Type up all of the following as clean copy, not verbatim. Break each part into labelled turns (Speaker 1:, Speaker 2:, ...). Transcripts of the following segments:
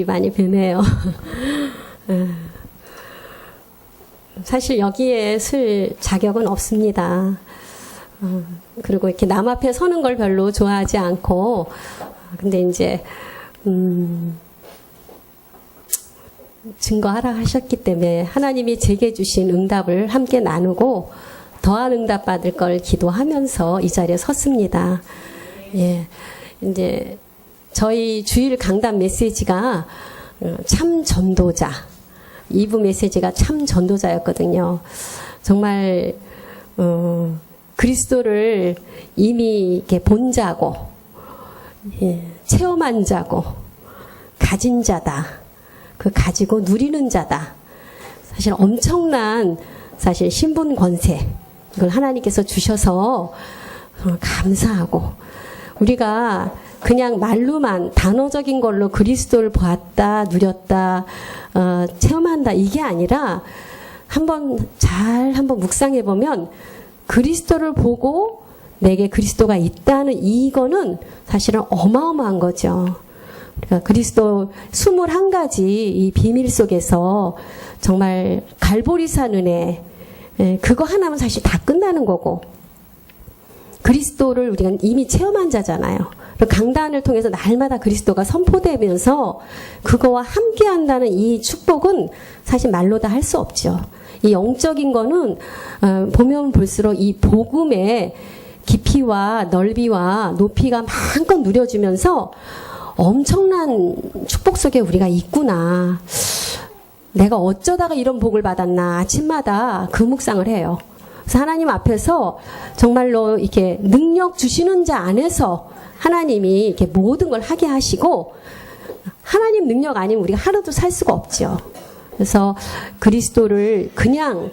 Speaker 1: 많이 뵈네요. 사실 여기에 쓸 자격은 없습니다. 그리고 이렇게 남 앞에 서는 걸 별로 좋아하지 않고, 근데 이제 증거하라 하셨기 때문에 하나님이 제게 주신 응답을 함께 나누고 더한 응답 받을 걸 기도하면서 이 자리에 섰습니다. 예, 이제 저희 주일 강단 메시지가 참 전도자, 2부 메시지가 참 전도자였거든요. 정말 그리스도를 이미 이렇게 본 자고, 예, 체험한 자고, 가진 자다. 그 가지고 누리는 자다. 사실 엄청난 사실 신분 권세 이걸 하나님께서 주셔서 감사하고, 우리가 그냥 말로만 단어적인 걸로 그리스도를 보았다, 누렸다, 체험한다 이게 아니라 한번 묵상해 보면 그리스도를 보고 내게 그리스도가 있다는 이거는 사실은 어마어마한 거죠. 그러니까 그리스도 21가지 이 비밀 속에서 정말 갈보리산 은혜, 그거 하나면 사실 다 끝나는 거고, 그리스도를 우리가 이미 체험한 자잖아요. 강단을 통해서 날마다 그리스도가 선포되면서 그거와 함께 한다는 이 축복은 사실 말로 다 할 수 없죠. 이 영적인 거는 보면 볼수록 이 복음의 깊이와 넓이와 높이가 마음껏 누려주면서 엄청난 축복 속에 우리가 있구나. 내가 어쩌다가 이런 복을 받았나 아침마다 그 묵상을 해요. 그래서 하나님 앞에서 정말로 이렇게 능력 주시는 자 안에서 하나님이 이렇게 모든 걸 하게 하시고, 하나님 능력 아니면 우리가 하루도 살 수가 없죠. 그래서 그리스도를 그냥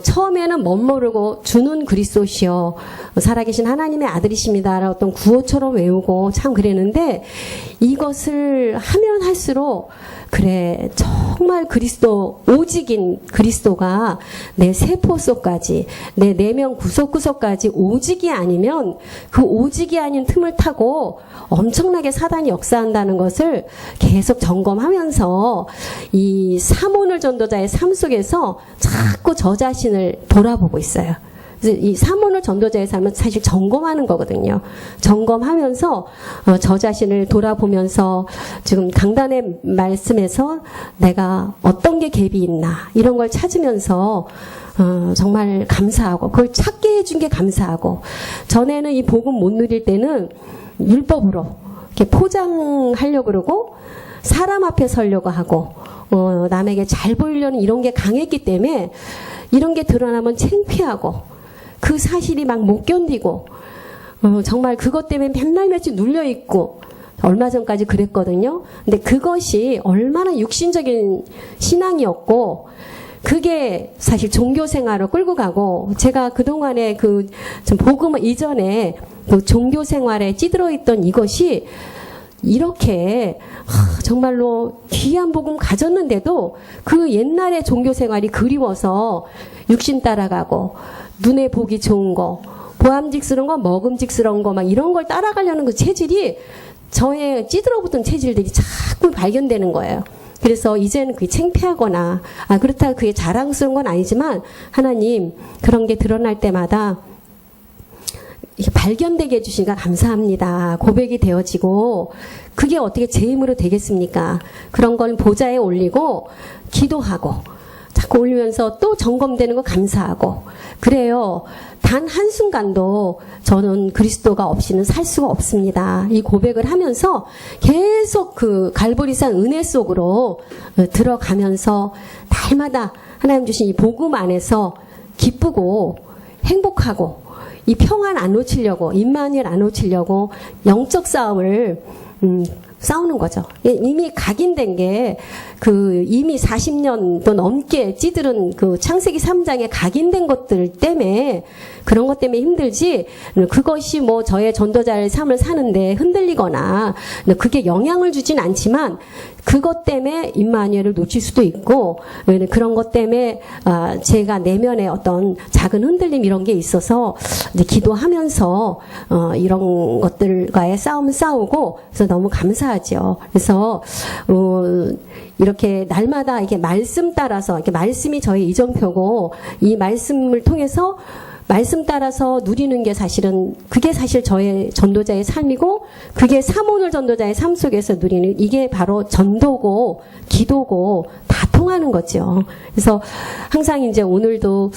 Speaker 1: 처음에는 멋모르고 주는 그리스도시여 살아계신 하나님의 아들이십니다라고 어떤 구호처럼 외우고 참 그랬는데, 이것을 하면 할수록 그래 정말 그리스도 오직인 그리스도가 내 세포 속까지, 내 내면 구석구석까지 오직이 아니면 그 오직이 아닌 틈을 타고 엄청나게 사단이 역사한다는 것을 계속 점검하면서 이 사모늘 전도자의 삶 속에서 자꾸 저 자신을 돌아보고 있어요. 그래서 이 사모늘 전도자의 삶은 사실 점검하는 거거든요. 점검하면서 저 자신을 돌아보면서 지금 강단의 말씀에서 내가 어떤 게 갭이 있나 이런 걸 찾으면서 정말 감사하고, 그걸 찾게 해준 게 감사하고, 전에는 이 복음 못 누릴 때는 율법으로 이렇게 포장하려고 그러고 사람 앞에 서려고 하고 남에게 잘 보이려는 이런 게 강했기 때문에 이런 게 드러나면 창피하고 그 사실이 막 못 견디고 정말 그것 때문에 맨날 며칠 눌려있고, 얼마 전까지 그랬거든요. 근데 그것이 얼마나 육신적인 신앙이었고 그게 사실 종교 생활로 끌고 가고, 제가 그동안에 그 복음 이전에 그 종교 생활에 찌들어 있던 이것이 이렇게 정말로 귀한 복음 가졌는데도 그 옛날의 종교 생활이 그리워서 육신 따라가고 눈에 보기 좋은 거, 보암직스러운 거, 먹음직스러운 거 막 이런 걸 따라가려는 그 체질이, 저의 찌들어붙은 체질들이 자꾸 발견되는 거예요. 그래서 이제는 그게 창피하거나 그렇다고 그게 자랑스러운 건 아니지만, 하나님 그런 게 드러날 때마다 이렇게 발견되게 해주시니까 감사합니다. 고백이 되어지고, 그게 어떻게 제 힘으로 되겠습니까? 그런 건 보좌에 올리고 기도하고 자꾸 올리면서 또 점검되는 거 감사하고 그래요. 단 한순간도 저는 그리스도가 없이는 살 수가 없습니다. 이 고백을 하면서 계속 그 갈보리산 은혜 속으로 들어가면서 날마다 하나님 주신 이 복음 안에서 기쁘고 행복하고, 이 평안 안 놓치려고, 임마누엘 안 놓치려고 영적 싸움을 싸우는 거죠. 이미 각인된 게 그 이미 40년도 넘게 찌들은 그 창세기 3장에 각인된 것들 때문에, 그런 것 때문에 힘들지, 그것이 뭐 저의 전도자의 삶을 사는데 흔들리거나 그게 영향을 주진 않지만, 그것 때문에 임마누엘을 놓칠 수도 있고 그런 것 때문에 제가 내면에 어떤 작은 흔들림 이런 게 있어서 이제 기도하면서 이런 것들과의 싸움을 싸우고 그래서 너무 감사하죠. 그래서 이렇게 날마다 이게 말씀 따라서 이렇게 말씀이 저의 이정표고 이 말씀을 통해서 말씀 따라서 누리는 게 사실은 그게 사실 저의 전도자의 삶이고 그게 사모늘 전도자의 삶 속에서 누리는 이게 바로 전도고 기도고 다 통하는 거죠. 그래서 항상 이제 오늘도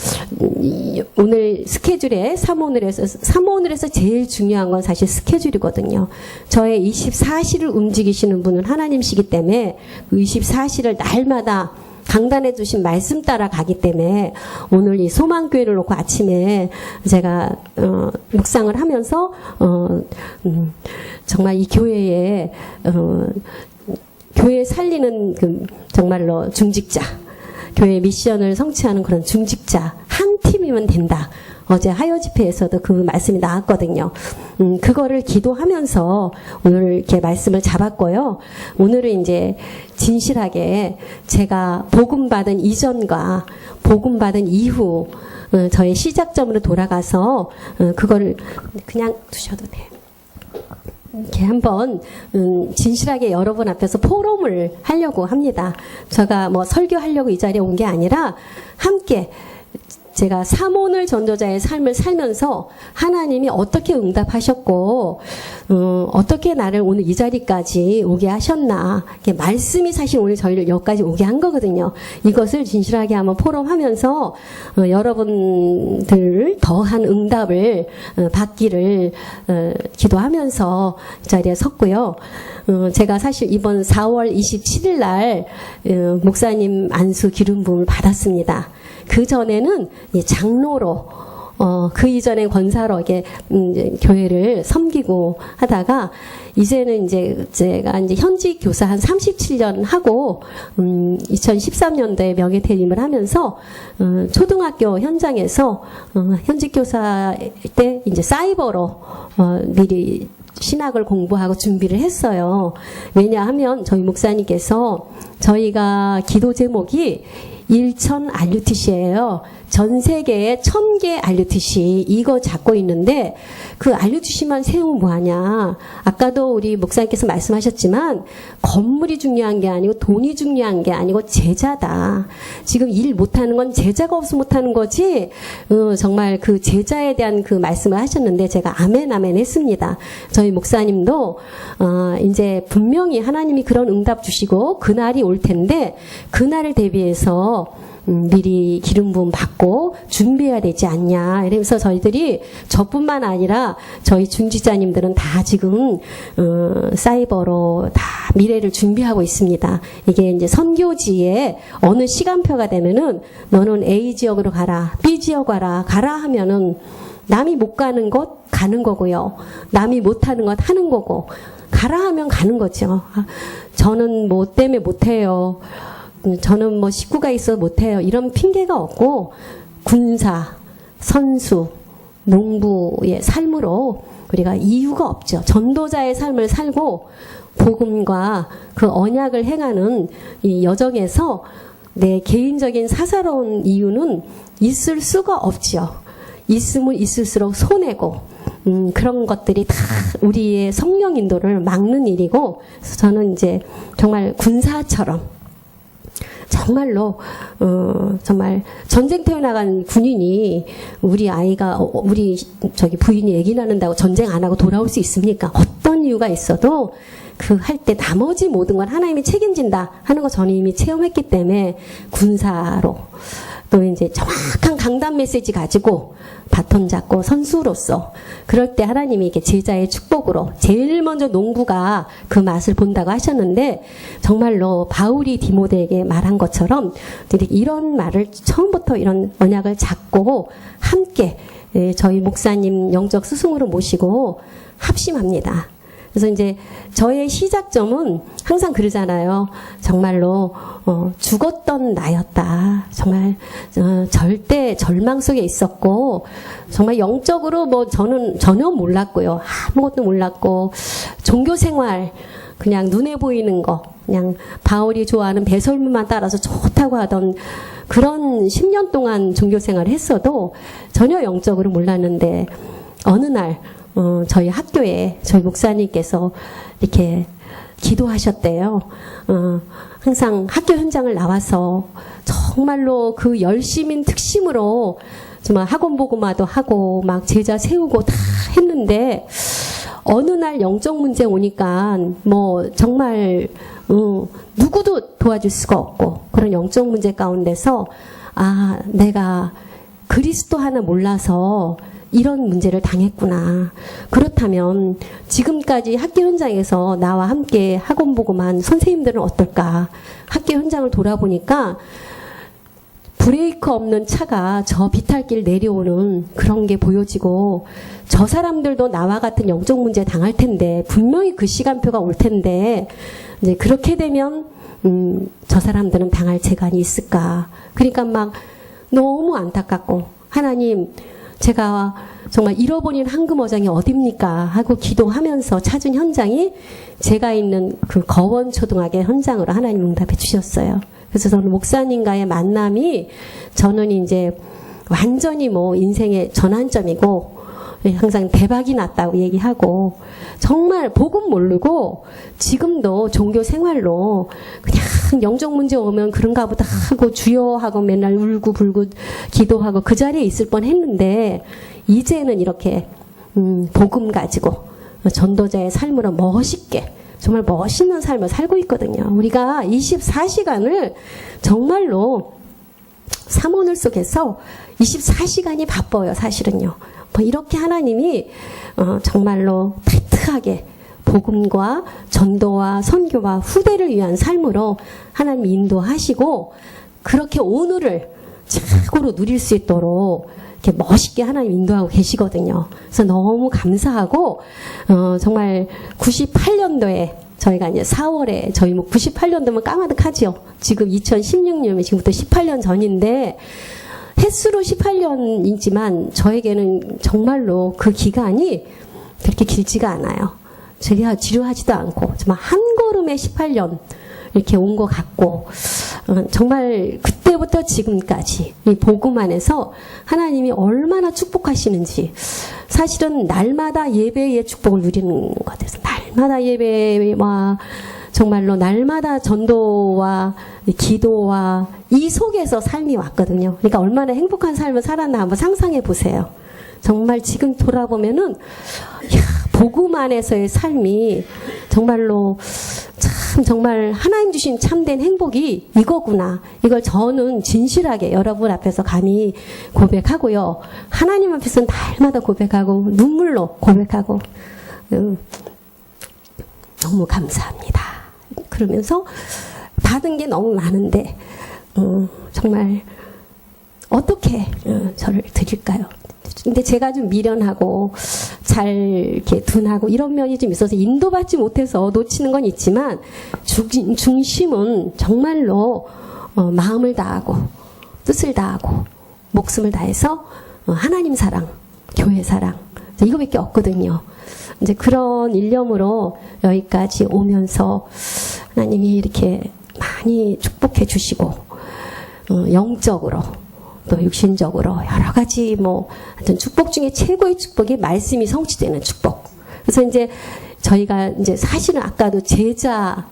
Speaker 1: 오늘 스케줄에 사모늘에서 제일 중요한 건 사실 스케줄이거든요. 저의 24시를 움직이시는 분은 하나님이시기 때문에 그 24시를 날마다 강단해 주신 말씀 따라 가기 때문에 오늘 이 소망교회를 놓고 아침에 제가 묵상을 하면서 정말 이 교회에 교회 살리는 그 정말로 중직자, 교회 미션을 성취하는 그런 중직자 한 팀이면 된다. 어제 하여 집회에서도 그 말씀이 나왔거든요. 그거를 기도하면서 오늘 이렇게 말씀을 잡았고요. 오늘은 이제 진실하게 제가 복음 받은 이전과 복음 받은 이후 저의 시작점으로 돌아가서 그거를 그냥 두셔도 돼요. 이렇게 한번 진실하게 여러분 앞에서 포럼을 하려고 합니다. 제가 뭐 설교하려고 이 자리에 온 게 아니라 함께 제가 사모늘 전도자의 삶을 살면서 하나님이 어떻게 응답하셨고 어떻게 나를 오늘 이 자리까지 오게 하셨나 이렇게 말씀이 사실 오늘 저희를 여기까지 오게 한 거거든요. 이것을 진실하게 한번 포럼하면서 여러분들 더한 응답을 받기를 기도하면서 이 자리에 섰고요. 제가 사실 이번 4월 27일 날 목사님 안수 기름 부음을 받았습니다. 그 전에는 장로로 그 이전에 권사로 이렇게 교회를 섬기고 하다가 이제는 이제 제가 이제 현직 교사 한 37년 하고 2013년도에 명예퇴임을 하면서 초등학교 현장에서 현직 교사 때 이제 사이버로 미리 신학을 공부하고 준비를 했어요. 왜냐하면 저희 목사님께서 저희가 기도 제목이 1,000 RUTC예요. 전 세계에 1,000개 RUTC 이거 잡고 있는데 그 RUTC만 세우면 뭐하냐. 아까도 우리 목사님께서 말씀하셨지만 건물이 중요한 게 아니고 돈이 중요한 게 아니고 제자다. 지금 일 못하는 건 제자가 없으면 못하는 거지. 정말 그 제자에 대한 그 말씀을 하셨는데 제가 아멘 했습니다. 저희 목사님도 이제 분명히 하나님이 그런 응답 주시고 그날이 올 텐데 그날을 대비해서 미리 기름 부음 받고 준비해야 되지 않냐. 이러면서 저희들이 저뿐만 아니라 저희 중지자님들은 다 지금 사이버로 다 미래를 준비하고 있습니다. 이게 이제 선교지에 어느 시간표가 되면은 너는 A 지역으로 가라, B 지역 가라 하면은 남이 못 가는 곳 가는 거고요. 남이 못 하는 것 하는 거고 가라 하면 가는 거죠. 저는 뭐 때문에 못 해요. 저는 뭐 식구가 있어서 못해요. 이런 핑계가 없고 군사, 선수, 농부의 삶으로 우리가 이유가 없죠. 전도자의 삶을 살고 복음과 그 언약을 행하는 이 여정에서 내 개인적인 사사로운 이유는 있을 수가 없죠. 있으면 있을수록 손해고 그런 것들이 다 우리의 성령 인도를 막는 일이고 그래서 저는 이제 정말 군사처럼 정말로 정말 전쟁터에 나간 군인이 우리 아이가 우리 저기 부인이 아기 낳는다고 전쟁 안 하고 돌아올 수 있습니까? 어떤 이유가 있어도 그 할 때 나머지 모든 걸 하나님이 책임진다 하는 거 저는 이미 체험했기 때문에 군사로 또 이제 정확한 강단 메시지 가지고 바톤 잡고 선수로서 그럴 때 하나님이 이렇게 제자의 축복으로 제일 먼저 농부가 그 맛을 본다고 하셨는데 정말로 바울이 디모데에게 말한 것처럼 이런 말을 처음부터 이런 언약을 잡고 함께 저희 목사님 영적 스승으로 모시고 합심합니다. 그래서 이제 저의 시작점은 항상 그러잖아요. 정말로 죽었던 나였다. 정말 절대 절망 속에 있었고 정말 영적으로 뭐 저는 전혀 몰랐고요. 아무것도 몰랐고 종교 생활 그냥 눈에 보이는 거 그냥 바울이 좋아하는 배설물만 따라서 좋다고 하던 그런 10년 동안 종교생활을 했어도 전혀 영적으로 몰랐는데 어느 날 저희 학교에 저희 목사님께서 이렇게 기도하셨대요. 항상 학교 현장을 나와서 정말로 그 열심인 특심으로 정말 학원 보고마도 하고 막 제자 세우고 다 했는데 어느 날 영적 문제 오니까 뭐 정말 누구도 도와줄 수가 없고 그런 영적 문제 가운데서 아 내가 그리스도 하나 몰라서 이런 문제를 당했구나. 그렇다면 지금까지 학교 현장에서 나와 함께 학원 보고만 선생님들은 어떨까. 학교 현장을 돌아보니까 브레이크 없는 차가 저 비탈길 내려오는 그런 게 보여지고 저 사람들도 나와 같은 영적 문제 당할 텐데 분명히 그 시간표가 올 텐데 이제 그렇게 되면 저 사람들은 당할 재간이 있을까. 그러니까 막 너무 안타깝고 하나님 제가 정말 잃어버린 황금어장이 어딥니까 하고 기도하면서 찾은 현장이 제가 있는 그 거원초등학교 현장으로 하나님 응답해 주셨어요. 그래서 저는 목사님과의 만남이 저는 이제 완전히 뭐 인생의 전환점이고 항상 대박이 났다고 얘기하고 정말 복음 모르고 지금도 종교 생활로 그냥 영적 문제 오면 그런가 보다 하고 주여 하고 맨날 울고 불고 기도하고 그 자리에 있을 뻔 했는데 이제는 이렇게 복음 가지고 전도자의 삶으로 멋있게 정말 멋있는 삶을 살고 있거든요. 우리가 24시간을 정말로 사모늘 속에서 24시간이 바빠요. 사실은요. 뭐 이렇게 하나님이 정말로 타이트하게 복음과 전도와 선교와 후대를 위한 삶으로 하나님 인도하시고 그렇게 오늘을 최고로 누릴 수 있도록 이렇게 멋있게 하나님 인도하고 계시거든요. 그래서 너무 감사하고 정말 98년도에 저희가 이제 4월에 저희 뭐 98년도면 까마득하지요. 지금 2016년이면 지금부터 18년 전인데 횟수로 18년이지만 저에게는 정말로 그 기간이 그렇게 길지가 않아요. 제가 지루하지도 않고 정말 한 걸음에 18년 이렇게 온 것 같고 정말 그때부터 지금까지 이 복음 안에서 하나님이 얼마나 축복하시는지 사실은 날마다 예배의 축복을 누리는 것 같아서 날마다 예배와 정말로 날마다 전도와 기도와 이 속에서 삶이 왔거든요. 그러니까 얼마나 행복한 삶을 살았나 한번 상상해 보세요. 정말 지금 돌아보면은 복음 안에서의 삶이 정말로 참 정말 하나님 주신 참된 행복이 이거구나. 이걸 저는 진실하게 여러분 앞에서 감히 고백하고요. 하나님 앞에서는 날마다 고백하고 눈물로 고백하고 너무 감사합니다. 그러면서 받은 게 너무 많은데 정말 어떻게 저를 드릴까요? 근데 제가 좀 미련하고 잘 이렇게 둔하고 이런 면이 좀 있어서 인도받지 못해서 놓치는 건 있지만 중심은 정말로 마음을 다하고 뜻을 다하고 목숨을 다해서 하나님 사랑, 교회 사랑 이거밖에 없거든요. 이제 그런 일념으로 여기까지 오면서 하나님이 이렇게 많이 축복해 주시고 영적으로 또 육신적으로 여러 가지 뭐 하여튼 축복 중에 최고의 축복이 말씀이 성취되는 축복. 그래서 이제 저희가 이제 사실은 아까도 제자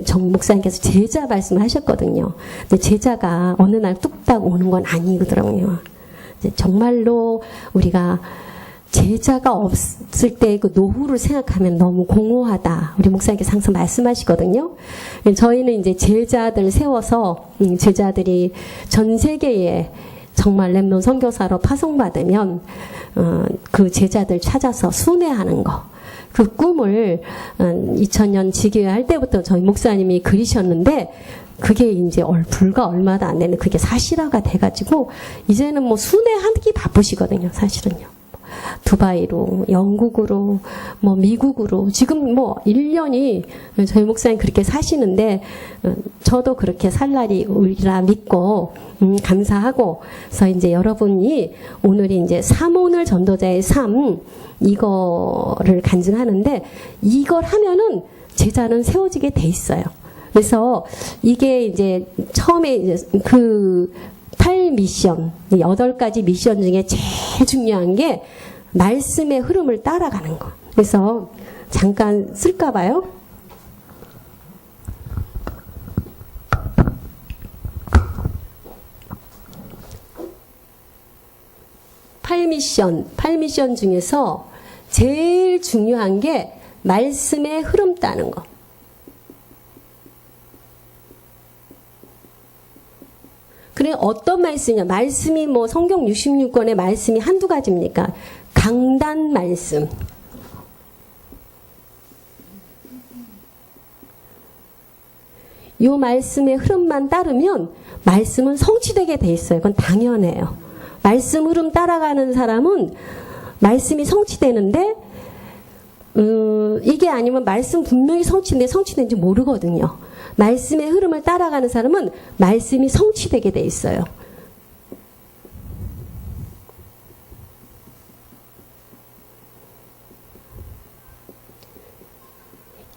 Speaker 1: 정 목사님께서 제자 말씀을 하셨거든요. 근데 제자가 어느 날 뚝딱 오는 건 아니더라고요. 정말로 우리가 제자가 없을 때 그 노후를 생각하면 너무 공허하다. 우리 목사님께서 항상 말씀하시거든요. 저희는 이제 제자들 세워서 제자들이 전 세계에 정말 렘넌트 선교사로 파송받으면 그 제자들 찾아서 순회하는 거. 그 꿈을 2000년 지교회 할 때부터 저희 목사님이 그리셨는데 그게 이제 불과 얼마도 안 되는 그게 사실화가 돼가지고 이제는 뭐 순회하기 바쁘시거든요. 사실은요. 두바이로, 영국으로, 뭐 미국으로 지금 뭐 1년이 저희 목사님 그렇게 사시는데 저도 그렇게 살 날이 오리라 믿고 감사하고 그래서 이제 여러분이 오늘이 이제 사모늘 전도자의 삶 이거를 간증하는데 이걸 하면은 제자는 세워지게 돼 있어요. 그래서 이게 이제 처음에 이제 그 8미션, 8가지 미션 중에 제일 중요한 게 말씀의 흐름을 따라가는 거. 그래서 잠깐 쓸까 봐요. 팔 미션 중에서 제일 중요한 게 말씀의 흐름 따는 거. 그래, 어떤 말씀이냐? 말씀이 뭐 성경 66권의 말씀이 한두 가지입니까? 강단 말씀. 이 말씀의 흐름만 따르면 말씀은 성취되게 돼 있어요. 그건 당연해요. 말씀 흐름 따라가는 사람은 말씀이 성취되는데 이게 아니면 말씀 분명히 성취된지 모르거든요. 말씀의 흐름을 따라가는 사람은 말씀이 성취되게 돼 있어요.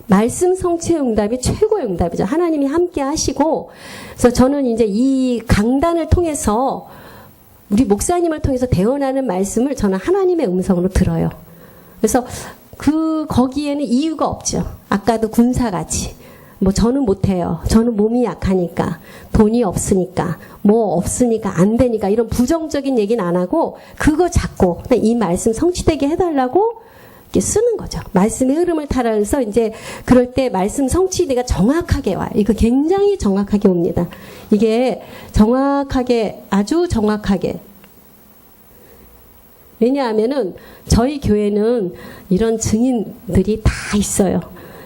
Speaker 1: 말씀 성취의 응답이 최고의 응답이죠. 하나님이 함께 하시고, 그래서 저는 이제 이 강단을 통해서 우리 목사님을 통해서 대언하는 말씀을 저는 하나님의 음성으로 들어요. 그래서 거기에는 이유가 없죠. 아까도 군사같이. 뭐 저는 못해요. 저는 몸이 약하니까, 돈이 없으니까, 뭐 없으니까, 안 되니까 이런 부정적인 얘기는 안 하고 그거 잡고 이 말씀 성취되게 해달라고 이렇게 쓰는 거죠. 말씀의 흐름을 따라서 이제 그럴 때 말씀 성취가 정확하게 와요. 이거 굉장히 정확하게 옵니다. 이게 정확하게, 아주 정확하게. 왜냐하면은 저희 교회는 이런 증인들이 다 있어요.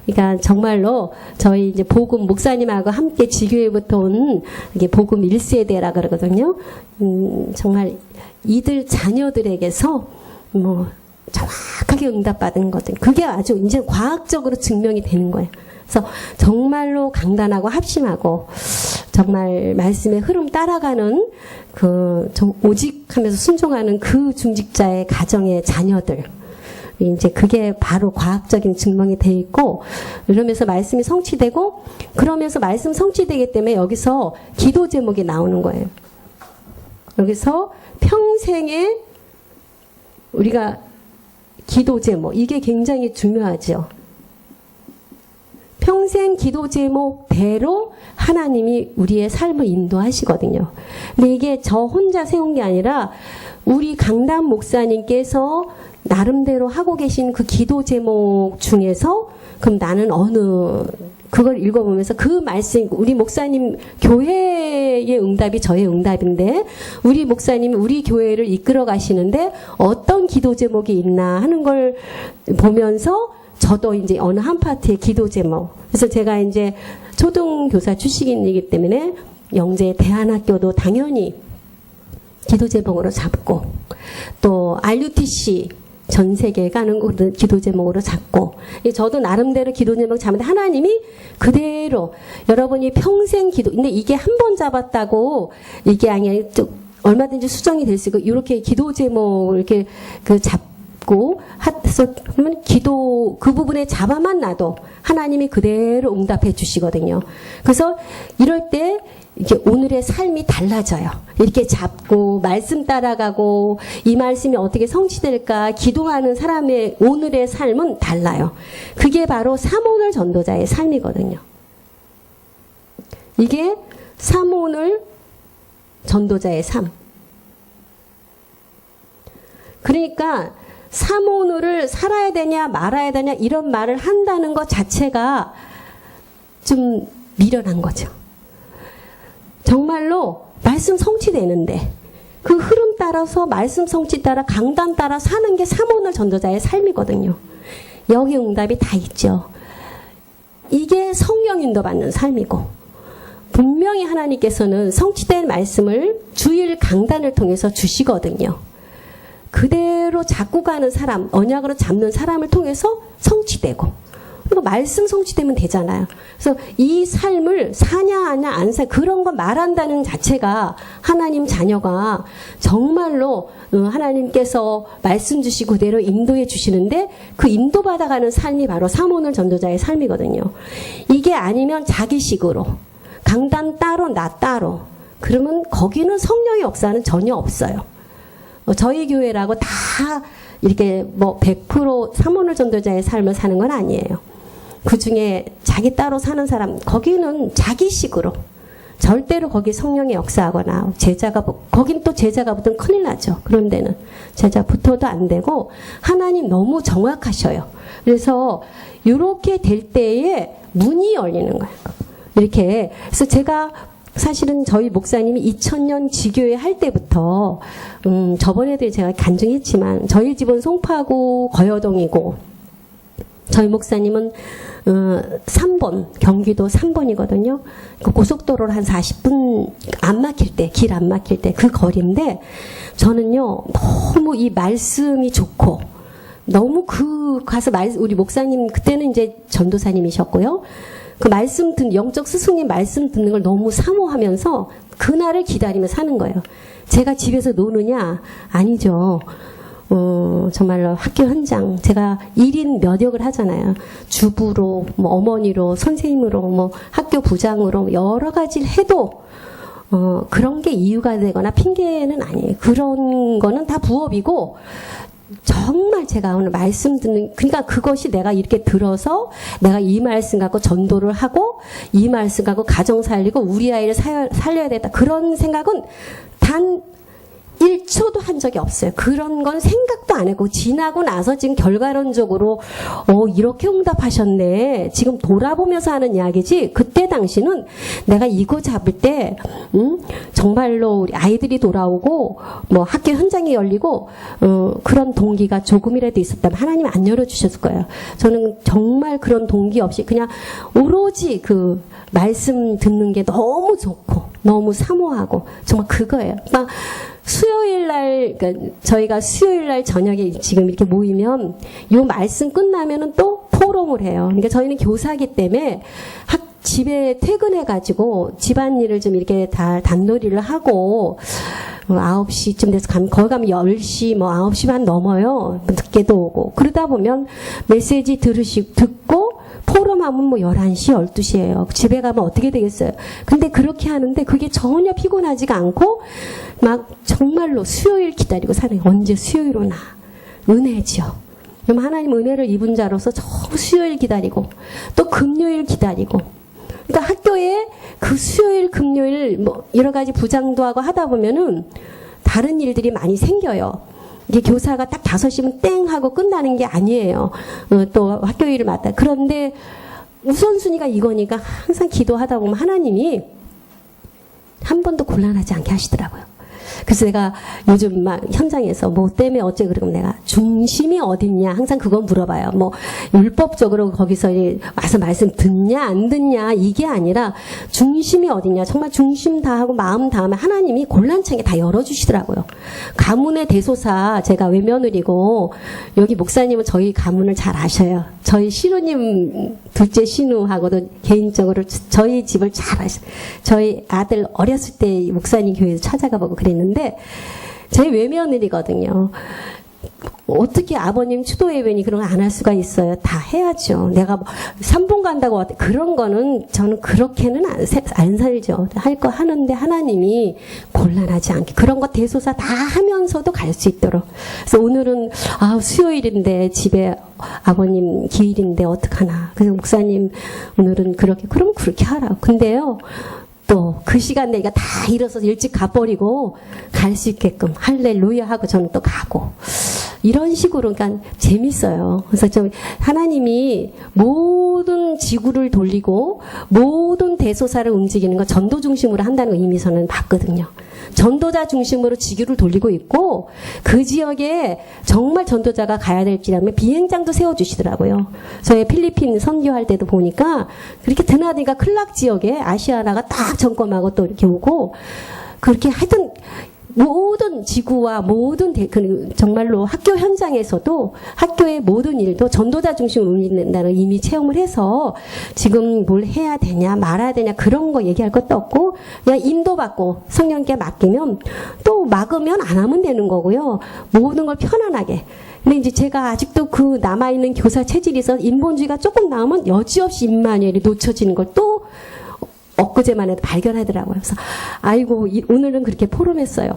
Speaker 1: 그러니까 정말로 저희 이제 복음 목사님하고 함께 지교회부터 온 이게 복음 1세대라 그러거든요. 정말 이들 자녀들에게서 뭐 정확하게 응답받은 것들. 그게 아주 이제 과학적으로 증명이 되는 거예요. 그래서 정말로 강단하고 합심하고 정말 말씀의 흐름 따라가는 오직하면서 순종하는 그 중직자의 가정의 자녀들. 이제 그게 바로 과학적인 증명이 돼 있고, 이러면서 말씀이 성취되고, 그러면서 말씀 성취되기 때문에 여기서 기도 제목이 나오는 거예요. 여기서 평생에 우리가 기도 제목, 이게 굉장히 중요하죠. 평생 기도 제목대로 하나님이 우리의 삶을 인도하시거든요. 근데 이게 저 혼자 세운 게 아니라 우리 강단 목사님께서 나름대로 하고 계신 그 기도 제목 중에서 그럼 나는 그걸 읽어보면서 그 말씀, 우리 목사님 교회의 응답이 저의 응답인데 우리 목사님이 우리 교회를 이끌어 가시는데 어떤 기도 제목이 있나 하는 걸 보면서 저도 이제 어느 한 파트의 기도 제목. 그래서 제가 이제 초등교사 출신이기 때문에 영재 대안학교도 당연히 기도 제목으로 잡고 또 RUTC 전 세계 가는 곳을 기도 제목으로 잡고 저도 나름대로 기도 제목 잡는데 하나님이 그대로 여러분이 평생 기도 근데 이게 한 번 잡았다고 이게 아니라 얼마든지 수정이 될 수 있고 이렇게 기도 제목을 이렇게 잡고 그러면 기도 그 부분에 잡아만 놔도 하나님이 그대로 응답해 주시거든요. 그래서 이럴 때 이게 오늘의 삶이 달라져요. 이렇게 잡고 말씀 따라가고 이 말씀이 어떻게 성취될까 기도하는 사람의 오늘의 삶은 달라요. 그게 바로 삼오늘 전도자의 삶이거든요. 이게 삼오늘 전도자의 삶. 그러니까 삼오늘을 살아야 되냐 말아야 되냐 이런 말을 한다는 것 자체가 좀 미련한 거죠. 정말로 말씀 성취되는데 그 흐름 따라서 말씀 성취 따라 강단 따라 사는 게 삼오늘 전도자의 삶이거든요. 여기 응답이 다 있죠. 이게 성령 인도받는 삶이고 분명히 하나님께서는 성취된 말씀을 주일 강단을 통해서 주시거든요. 그대로 잡고 가는 사람, 언약으로 잡는 사람을 통해서 성취되고 그러니까 말씀 성취되면 되잖아요. 그래서 이 삶을 사냐 하냐 안 사, 그런 거 말한다는 자체가 하나님 자녀가 정말로 하나님께서 말씀 주시고 그대로 인도해 주시는데 그 인도받아가는 삶이 바로 사모늘 전도자의 삶이거든요. 이게 아니면 자기식으로 강단 따로 나 따로 그러면 거기는 성령의 역사는 전혀 없어요. 저희 교회라고 다 이렇게 뭐 100% 사모늘 전도자의 삶을 사는 건 아니에요. 그 중에 자기 따로 사는 사람, 거기는 자기식으로 절대로 거기 성령의 역사하거나 제자가, 거긴 또 제자가 붙으면 큰일 나죠. 그런 데는 제자 붙어도 안 되고 하나님 너무 정확하셔요. 그래서 이렇게 될 때에 문이 열리는 거예요. 이렇게. 그래서 제가 사실은 저희 목사님이 2000년 지교회 할 때부터 저번에도 제가 간증했지만 저희 집은 송파구 거여동이고 저희 목사님은 3번 경기도 3번이거든요. 그 고속도로를 한 40분 안 막힐 때, 길 안 막힐 때 그 거리인데 저는요 너무 이 말씀이 좋고 너무 가서 우리 목사님 그때는 이제 전도사님이셨고요. 그 말씀 영적 스승님 말씀 듣는 걸 너무 사모하면서 그날을 기다리며 사는 거예요. 제가 집에서 노느냐? 아니죠. 정말로 학교 현장, 제가 1인 몇 역을 하잖아요. 주부로, 뭐 어머니로, 선생님으로, 뭐 학교 부장으로, 여러 가지를 해도, 그런 게 이유가 되거나 핑계는 아니에요. 그런 거는 다 부업이고, 정말 제가 오늘 말씀 듣는, 그러니까 그것이 내가 이렇게 들어서 내가 이 말씀 갖고 전도를 하고 이 말씀 갖고 가정 살리고 우리 아이를 살려야 되겠다. 그런 생각은 단 1초도 한 적이 없어요. 그런 건 생각도 안 했고 지나고 나서 지금 결과론적으로 이렇게 응답하셨네. 지금 돌아보면서 하는 이야기지. 그때 당시는 내가 이거 잡을 때 정말로 우리 아이들이 돌아오고 뭐 학교 현장이 열리고 그런 동기가 조금이라도 있었다면 하나님 안 열어주셨을 거예요. 저는 정말 그런 동기 없이 그냥 오로지 그 말씀 듣는 게 너무 좋고 너무 사모하고 정말 그거예요. 막 수요일날, 그러니까 저희가 수요일날 저녁에 지금 이렇게 모이면 요 말씀 끝나면은 또 포럼을 해요. 그러니까 저희는 교사기 때문에 집에 퇴근해가지고 집안일을 좀 이렇게 다 단놀이를 하고 9시쯤 돼서 거기 가면 10시, 뭐 9시 반 넘어요. 늦게도 오고. 그러다 보면 메시지 듣고 포럼하면 뭐 11시, 12시예요. 집에 가면 어떻게 되겠어요? 근데 그렇게 하는데 그게 전혀 피곤하지가 않고 막 정말로 수요일 기다리고 사는 게 언제 수요일 오나. 은혜죠. 그럼 하나님 은혜를 입은 자로서 저 수요일 기다리고 또 금요일 기다리고 그러니까 학교에 그 수요일, 금요일 뭐 여러 가지 부장도 하고 하다 보면은 다른 일들이 많이 생겨요. 이게 교사가 딱 5시면 땡 하고 끝나는 게 아니에요. 또 학교 일을 맡다. 그런데 우선순위가 이거니까 항상 기도하다 보면 하나님이 한 번도 곤란하지 않게 하시더라고요. 그래서 내가 요즘 막 현장에서 뭐 때문에 어째 그러면 내가 중심이 어딨냐 항상 그건 물어봐요. 뭐 율법적으로 거기서 와서 말씀 듣냐 안 듣냐 이게 아니라 중심이 어딨냐 정말 중심 다하고 마음 다하면 하나님이 곤란찮게 다 열어주시더라고요. 가문의 대소사 제가 외며느리고 여기 목사님은 저희 가문을 잘 아셔요. 저희 신우님 둘째 신우하고도 개인적으로 저희 집을 잘 아셔요. 저희 아들 어렸을 때 목사님 교회에서 찾아가보고 그랬는데 제 외며느리거든요. 어떻게 아버님 추도 예배니 그런 거 안 할 수가 있어요. 다 해야죠. 내가 뭐 삼봉 간다고 그런 거는 저는 그렇게는 안 살죠. 할 거 하는데 하나님이 곤란하지 않게 그런 거 대소사 다 하면서도 갈 수 있도록. 그래서 오늘은 수요일인데 집에 아버님 기일인데 어떡하나. 그래서 목사님 오늘은 그러면 그렇게 하라. 근데요. 또 그 시간 내가 다 일어서서 일찍 가버리고 갈 수 있게끔 할렐루야 하고 저는 또 가고 이런 식으로 그러니까 재밌어요. 그래서 좀 하나님이 모든 지구를 돌리고 모든 대소사를 움직이는 거 전도 중심으로 한다는 거 이미 저는 봤거든요. 전도자 중심으로 지구를 돌리고 있고 그 지역에 정말 전도자가 가야 될 지라면 비행장도 세워주시더라고요. 저희 필리핀 선교할 때도 보니까 그렇게 드나드니까 클락 지역에 아시아나가 딱 점검하고 또 이렇게 오고 그렇게 하여튼 모든 지구와 모든 정말로 학교 현장에서도 학교의 모든 일도 전도자 중심으로 운영된다는 이미 체험을 해서 지금 뭘 해야 되냐 말아야 되냐 그런 거 얘기할 것도 없고 그냥 인도받고 성령께 맡기면 또 막으면 안 하면 되는 거고요. 모든 걸 편안하게. 근데 이제 제가 아직도 그 남아있는 교사 체질에서 인본주의가 조금 나오면 여지없이 임마누엘이 놓쳐지는 걸 또 엊그제만 해도 발견하더라고요. 그래서 아이고 오늘은 그렇게 포럼했어요.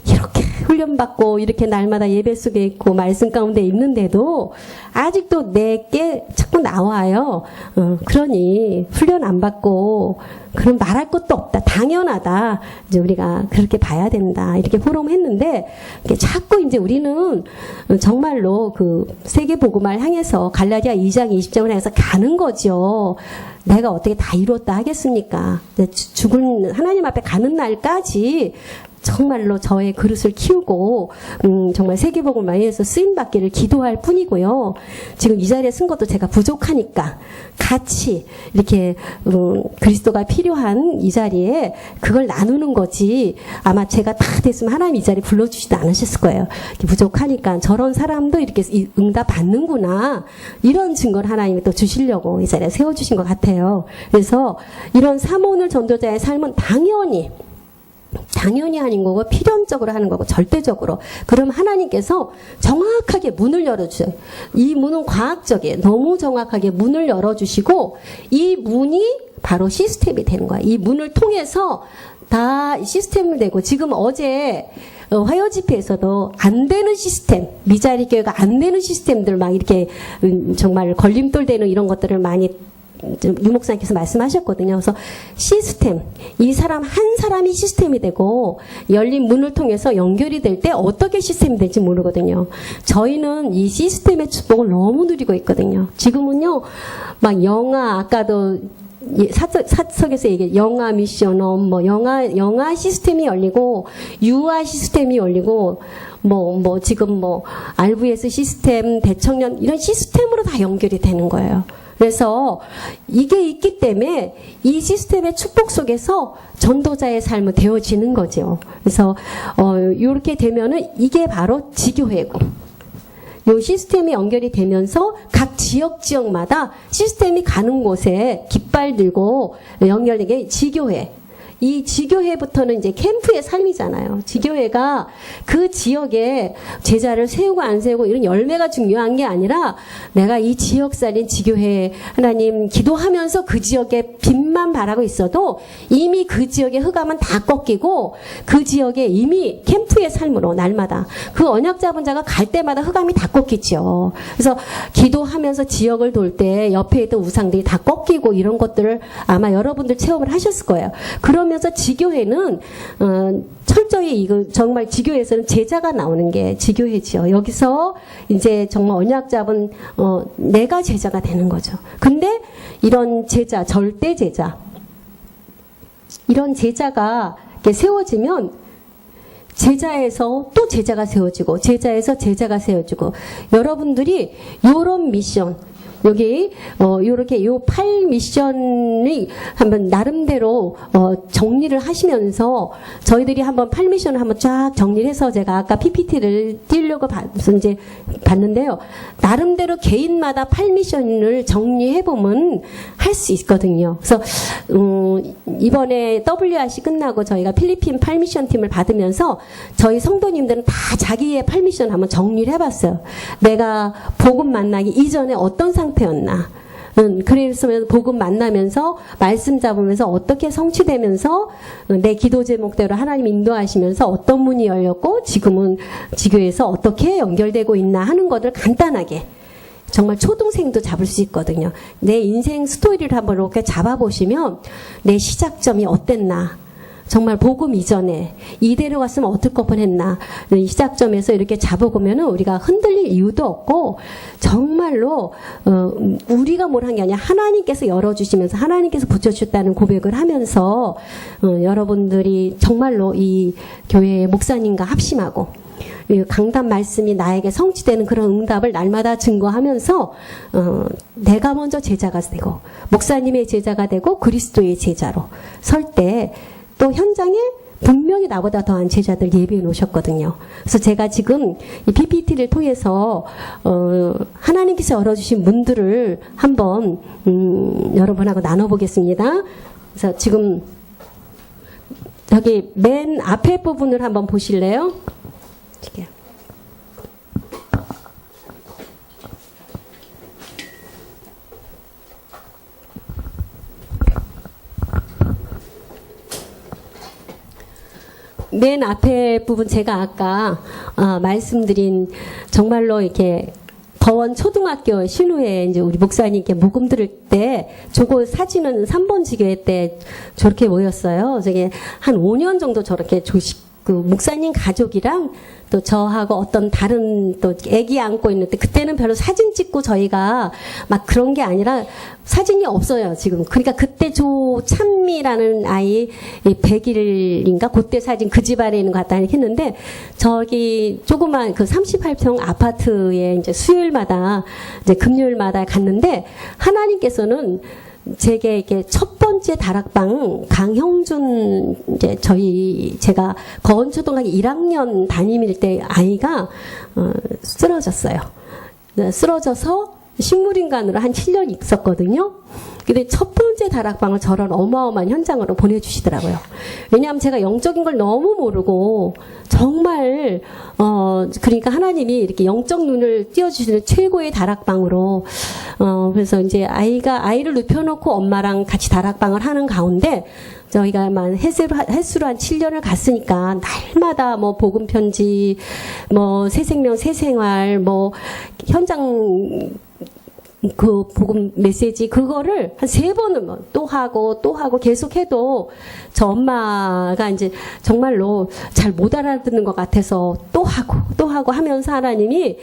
Speaker 1: 이렇게 훈련받고 이렇게 날마다 예배 속에 있고 말씀 가운데 있는데도 아직도 내게 자꾸 나와요. 그러니 훈련 안 받고 그럼 말할 것도 없다. 당연하다. 이제 우리가 그렇게 봐야 된다. 이렇게 포럼했는데 자꾸 이제 우리는 정말로 그 세계 복음을 향해서 갈라디아 2장 20장을 향해서 가는 거죠. 내가 어떻게 다 이루었다 하겠습니까? 죽은 하나님 앞에 가는 날까지 정말로 저의 그릇을 키우고 정말 세계복음을 많이 해서 쓰임받기를 기도할 뿐이고요. 지금 이 자리에 쓴 것도 제가 부족하니까 같이 이렇게 그리스도가 필요한 이 자리에 그걸 나누는 거지 아마 제가 다 됐으면 하나님 이 자리에 불러주지도 않으셨을 거예요. 부족하니까 저런 사람도 이렇게 응답 받는구나 이런 증거를 하나님이 또 주시려고 이 자리에 세워주신 것 같아요. 그래서 이런 사모늘 전도자의 삶은 당연히 하는 거고 필연적으로 하는 거고 절대적으로 그럼 하나님께서 정확하게 문을 열어주세요. 이 문은 과학적이에요. 너무 정확하게 문을 열어주시고 이 문이 바로 시스템이 되는 거야. 이 문을 통해서 다 시스템을 내고 지금 어제 화요 집회에서도 안 되는 시스템, 미자리 교회가 안 되는 시스템들 막 이렇게 정말 걸림돌 되는 이런 것들을 많이 유 목사님께서 말씀하셨거든요. 그래서 시스템, 이 사람 한 사람이 시스템이 되고 열린 문을 통해서 연결이 될 때 어떻게 시스템이 될지 모르거든요. 저희는 이 시스템의 축복을 너무 누리고 있거든요. 지금은요, 막 영아 아까도 사석에서 얘기해 영아 미션홈 뭐 영아 시스템이 열리고 유아 시스템이 열리고 뭐 지금 뭐 RVS 시스템 대청년 이런 시스템으로 다 연결이 되는 거예요. 그래서 이게 있기 때문에 이 시스템의 축복 속에서 전도자의 삶은 되어지는 거죠. 그래서 이렇게 되면은 이게 바로 지교회고 이 시스템이 연결이 되면서 각 지역마다 시스템이 가는 곳에 깃발 들고 연결되게 지교회. 이 지교회부터는 이제 캠프의 삶이잖아요. 지교회가 그 지역에 제자를 세우고 안 세우고 이런 열매가 중요한 게 아니라 내가 이 지역 살린 지교회 하나님 기도하면서 그 지역에 빛만 바라고 있어도 이미 그 지역의 흑암은 다 꺾이고 그 지역에 이미 캠프의 삶으로 날마다 그 언약 잡은 자가 갈 때마다 흑암이 다 꺾이죠. 그래서 기도하면서 지역을 돌 때 옆에 있던 우상들이 다 꺾이고 이런 것들을 아마 여러분들 체험을 하셨을 거예요. 그러면서 지교회는 철저히 이거 정말 지교회에서는 제자가 나오는 게 지교회지요. 여기서 이제 정말 언약 잡은 내가 제자가 되는 거죠. 근데 이런 제자, 절대 제자, 이런 제자가 이렇게 세워지면 제자에서 또 제자가 세워지고 제자에서 제자가 세워지고 여러분들이 이런 미션 여기 요렇게 요 8미션이 한번 나름대로 정리를 하시면서 저희들이 한번 8미션을 한번 쫙 정리를 해서 제가 아까 PPT를 띄우려고 이제 봤는데요. 나름대로 개인마다 8미션을 정리해 보면 할 수 있거든요. 그래서 이번에 WRC 끝나고 저희가 필리핀 8미션 팀을 받으면서 저희 성도님들은 다 자기의 8미션 한번 정리를 해봤어요. 내가 복음 만나기 이전에 어떤 상태였나. 그래서 복음 만나면서 말씀 잡으면서 어떻게 성취되면서 내 기도 제목대로 하나님 인도하시면서 어떤 문이 열렸고 지금은 지교에서 어떻게 연결되고 있나 하는 것을 간단하게 정말 초등생도 잡을 수 있거든요. 내 인생 스토리를 한번 이렇게 잡아보시면 내 시작점이 어땠나 정말 복음 이전에 이대로 갔으면 어떨 뻔했나 이 시작점에서 이렇게 잡아보면은 우리가 흔들릴 이유도 없고 정말로 우리가 뭘 한 게 아니라 하나님께서 열어주시면서 하나님께서 붙여주셨다는 고백을 하면서 여러분들이 정말로 이 교회의 목사님과 합심하고 강단 말씀이 나에게 성취되는 그런 응답을 날마다 증거하면서 내가 먼저 제자가 되고 목사님의 제자가 되고 그리스도의 제자로 설 때 또 현장에 분명히 나보다 더한 제자들 예비해 놓으셨거든요. 그래서 제가 지금 이 PPT를 통해서 하나님께서 열어주신 문들을 한번 여러분하고 나눠보겠습니다. 그래서 지금 여기 맨 앞에 부분을 한번 보실래요? 이렇게. 맨 앞에 부분 제가 아까 말씀드린 정말로 이렇게 거원 초등학교 신우에 이제 우리 목사님께 복음 들을 때 저거 사진은 3번 지교회 때 저렇게 모였어요. 저게 한 5년 정도 저렇게 그 목사님 가족이랑 또 저하고 어떤 다른 또 애기 안고 있는데 그때는 별로 사진 찍고 저희가 막 그런 게 아니라 사진이 없어요 지금. 그러니까 그때 조찬미라는 아이 100일인가 그때 사진 그 집안에 있는 거 같다 했는데 저기 조그만 그 38평 아파트에 이제 수요일마다 이제 금요일마다 갔는데 하나님께서는 제게 이렇게 첫 번째 다락방 강형준 이제 제가 거원초등학교 1학년 담임일 때 아이가 쓰러졌어요. 쓰러져서 식물인간으로 한 7년 있었거든요. 근데 첫 번째 다락방을 저런 어마어마한 현장으로 보내주시더라고요. 왜냐하면 제가 영적인 걸 너무 모르고 정말 그러니까 하나님이 이렇게 영적 눈을 띄워주시는 최고의 다락방으로 그래서 이제 아이를 눕혀놓고 엄마랑 같이 다락방을 하는 가운데 저희가 횟수로 한 7년을 갔으니까 날마다 뭐 복음 편지, 뭐 새생명 새생활, 뭐 현장 그 복음 메시지 그거를 한 3번은 또 하고 계속 해도 저 엄마가 이제 정말로 잘 못 알아듣는 것 같아서 또 하고 하면서 하나님이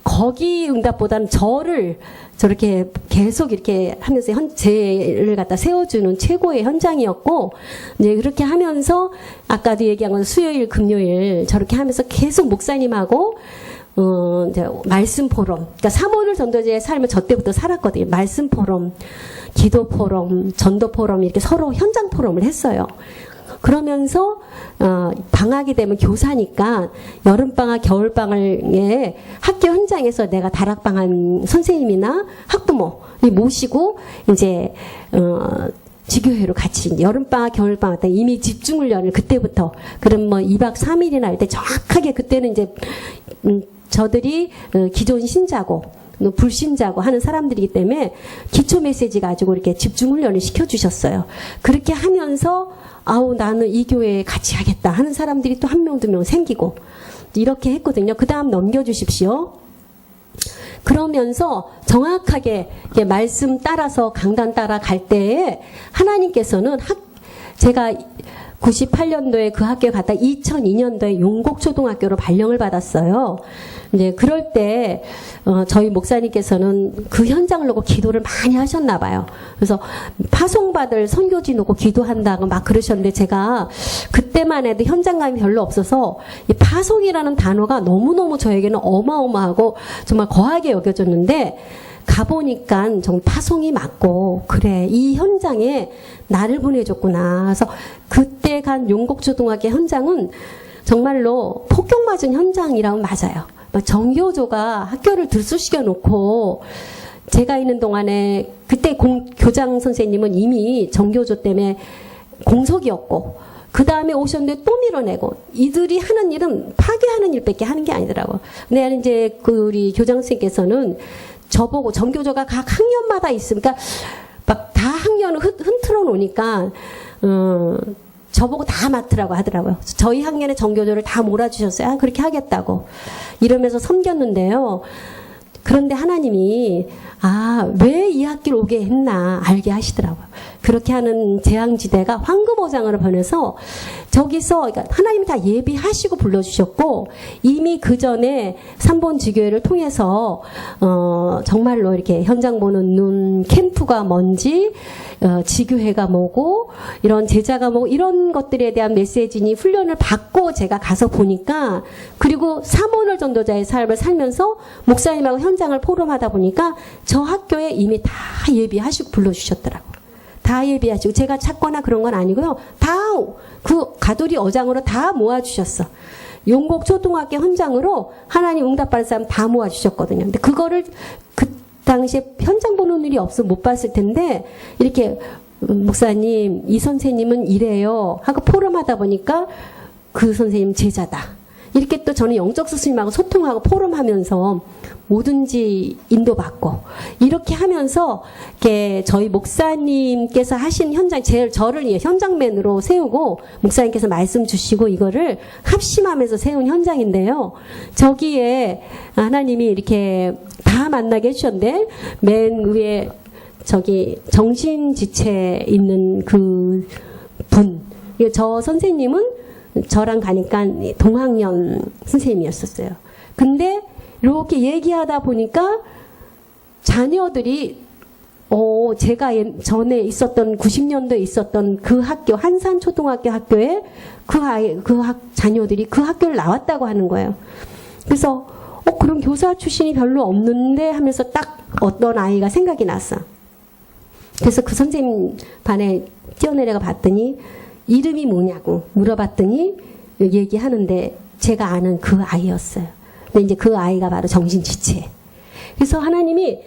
Speaker 1: 거기 응답보다는 저를 저렇게 계속 이렇게 하면서 제를 갖다 세워주는 최고의 현장이었고, 이제 그렇게 하면서 아까도 얘기한 건 수요일, 금요일 저렇게 하면서 계속 목사님하고 이제 말씀 포럼, 그러니까 사모를 전도자의 삶을 저 때부터 살았거든요. 말씀 포럼, 기도 포럼, 전도 포럼 이렇게 서로 현장 포럼을 했어요. 그러면서 방학이 되면 교사니까 여름방학, 겨울방학에 학교 현장에서 내가 다락방한 선생님이나 학부모 모시고 이제 지교회로 같이 여름방학, 겨울방학 때 이미 집중훈련을 그때부터 그럼 뭐 2박 3일이나 할 때 정확하게 그때는 이제 저들이 기존 신자고 불신자고 하는 사람들이기 때문에 기초 메시지 가지고 이렇게 집중훈련을 시켜주셨어요. 그렇게 하면서 나는 이 교회에 같이 하겠다 하는 사람들이 또 한 명, 두 명 생기고 이렇게 했거든요. 그 다음 넘겨주십시오. 그러면서 정확하게 말씀 따라서 강단 따라 갈 때에 하나님께서는 제가 98년도에 그 학교에 갔다 2002년도에 용곡초등학교로 발령을 받았어요. 이제 그럴 때 저희 목사님께서는 그 현장을 놓고 기도를 많이 하셨나 봐요. 그래서 파송받을 선교지 놓고 기도한다고 막 그러셨는데 제가 그때만 해도 현장감이 별로 없어서 이 파송이라는 단어가 너무너무 저에게는 어마어마하고 정말 거하게 여겨졌는데 가보니까 정말 파송이 맞고 그래 이 현장에 나를 보내줬구나. 그래서 그때 간 용곡초등학교 현장은 정말로 폭격맞은 현장이라면 맞아요. 정교조가 학교를 들쑤시겨 놓고 제가 있는 동안에 그때 교장 선생님은 이미 정교조 때문에 공석이었고 그 다음에 오셨는데 또 밀어내고 이들이 하는 일은 파괴하는 일밖에 하는 게 아니더라고요. 근데 이제 우리 교장 선생님께서는 저보고 정교조가 각 학년마다 있으니까 막 다 학년을 흔들어 놓으니까 저보고 다 맡으라고 하더라고요. 저희 학년의 정교조를 다 몰아주셨어요. 그렇게 하겠다고 이러면서 섬겼는데요. 그런데 하나님이 왜 이 학교를 오게 했나 알게 하시더라고요. 그렇게 하는 재앙지대가 황금오장으로 변해서 저기서 그러니까 하나님이 다 예비하시고 불러주셨고 이미 그 전에 3번 지교회를 통해서 정말로 이렇게 현장 보는 눈, 캠프가 뭔지 지교회가 뭐고 이런 제자가 뭐고 이런 것들에 대한 메시지니 훈련을 받고 제가 가서 보니까 그리고 3원을 전도자의 삶을 살면서 목사님하고 현장을 포럼하다 보니까 저 학교에 이미 다 예비하시고 불러주셨더라고요. 다 예비하시고 제가 찾거나 그런 건 아니고요. 다 그 가돌이 어장으로 다 모아주셨어. 용곡 초등학교 현장으로 하나님 응답받을 사람 다 모아주셨거든요. 근데 그거를 그 당시에 현장 보는 일이 없어 못 봤을 텐데 이렇게 목사님 이 선생님은 이래요 하고 포럼하다 보니까 그 선생님 제자다. 이렇게 또 저는 영적 스승님하고 소통하고 포럼하면서 뭐든지 인도받고 이렇게 하면서 이렇게 저희 목사님께서 하신 현장 저를 현장맨으로 세우고 목사님께서 말씀 주시고 이거를 합심하면서 세운 현장인데요. 저기에 하나님이 이렇게 다 만나게 해주셨는데 맨 위에 저기 정신지체 있는 그 분, 저 선생님은 저랑 가니까 동학년 선생님이었었어요. 근데 이렇게 얘기하다 보니까 자녀들이 제가 전에 있었던 90년도에 있었던 그 학교 한산초등학교 학교에 자녀들이 그 학교를 나왔다고 하는 거예요. 그래서 그런 교사 출신이 별로 없는데 하면서 딱 어떤 아이가 생각이 났어. 그래서 그 선생님 반에 뛰어내려가 봤더니 이름이 뭐냐고 물어봤더니 얘기하는데 제가 아는 그 아이였어요. 근데 이제 그 아이가 바로 정신지체. 그래서 하나님이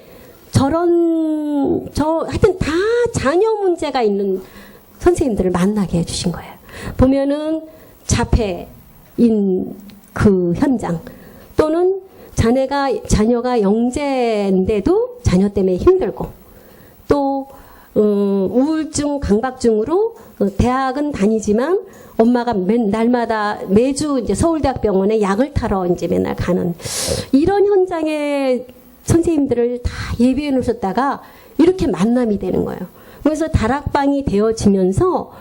Speaker 1: 하여튼 다 자녀 문제가 있는 선생님들을 만나게 해주신 거예요. 보면은 자폐인 그 현장 또는 자녀가 영재인데도 자녀 때문에 힘들고 또 우울증, 강박증으로 대학은 다니지만 엄마가 날마다 매주 이제 서울대학병원에 약을 타러 이제 맨날 가는 이런 현장의 선생님들을 다 예비해 놓으셨다가 이렇게 만남이 되는 거예요. 그래서 다락방이 되어지면서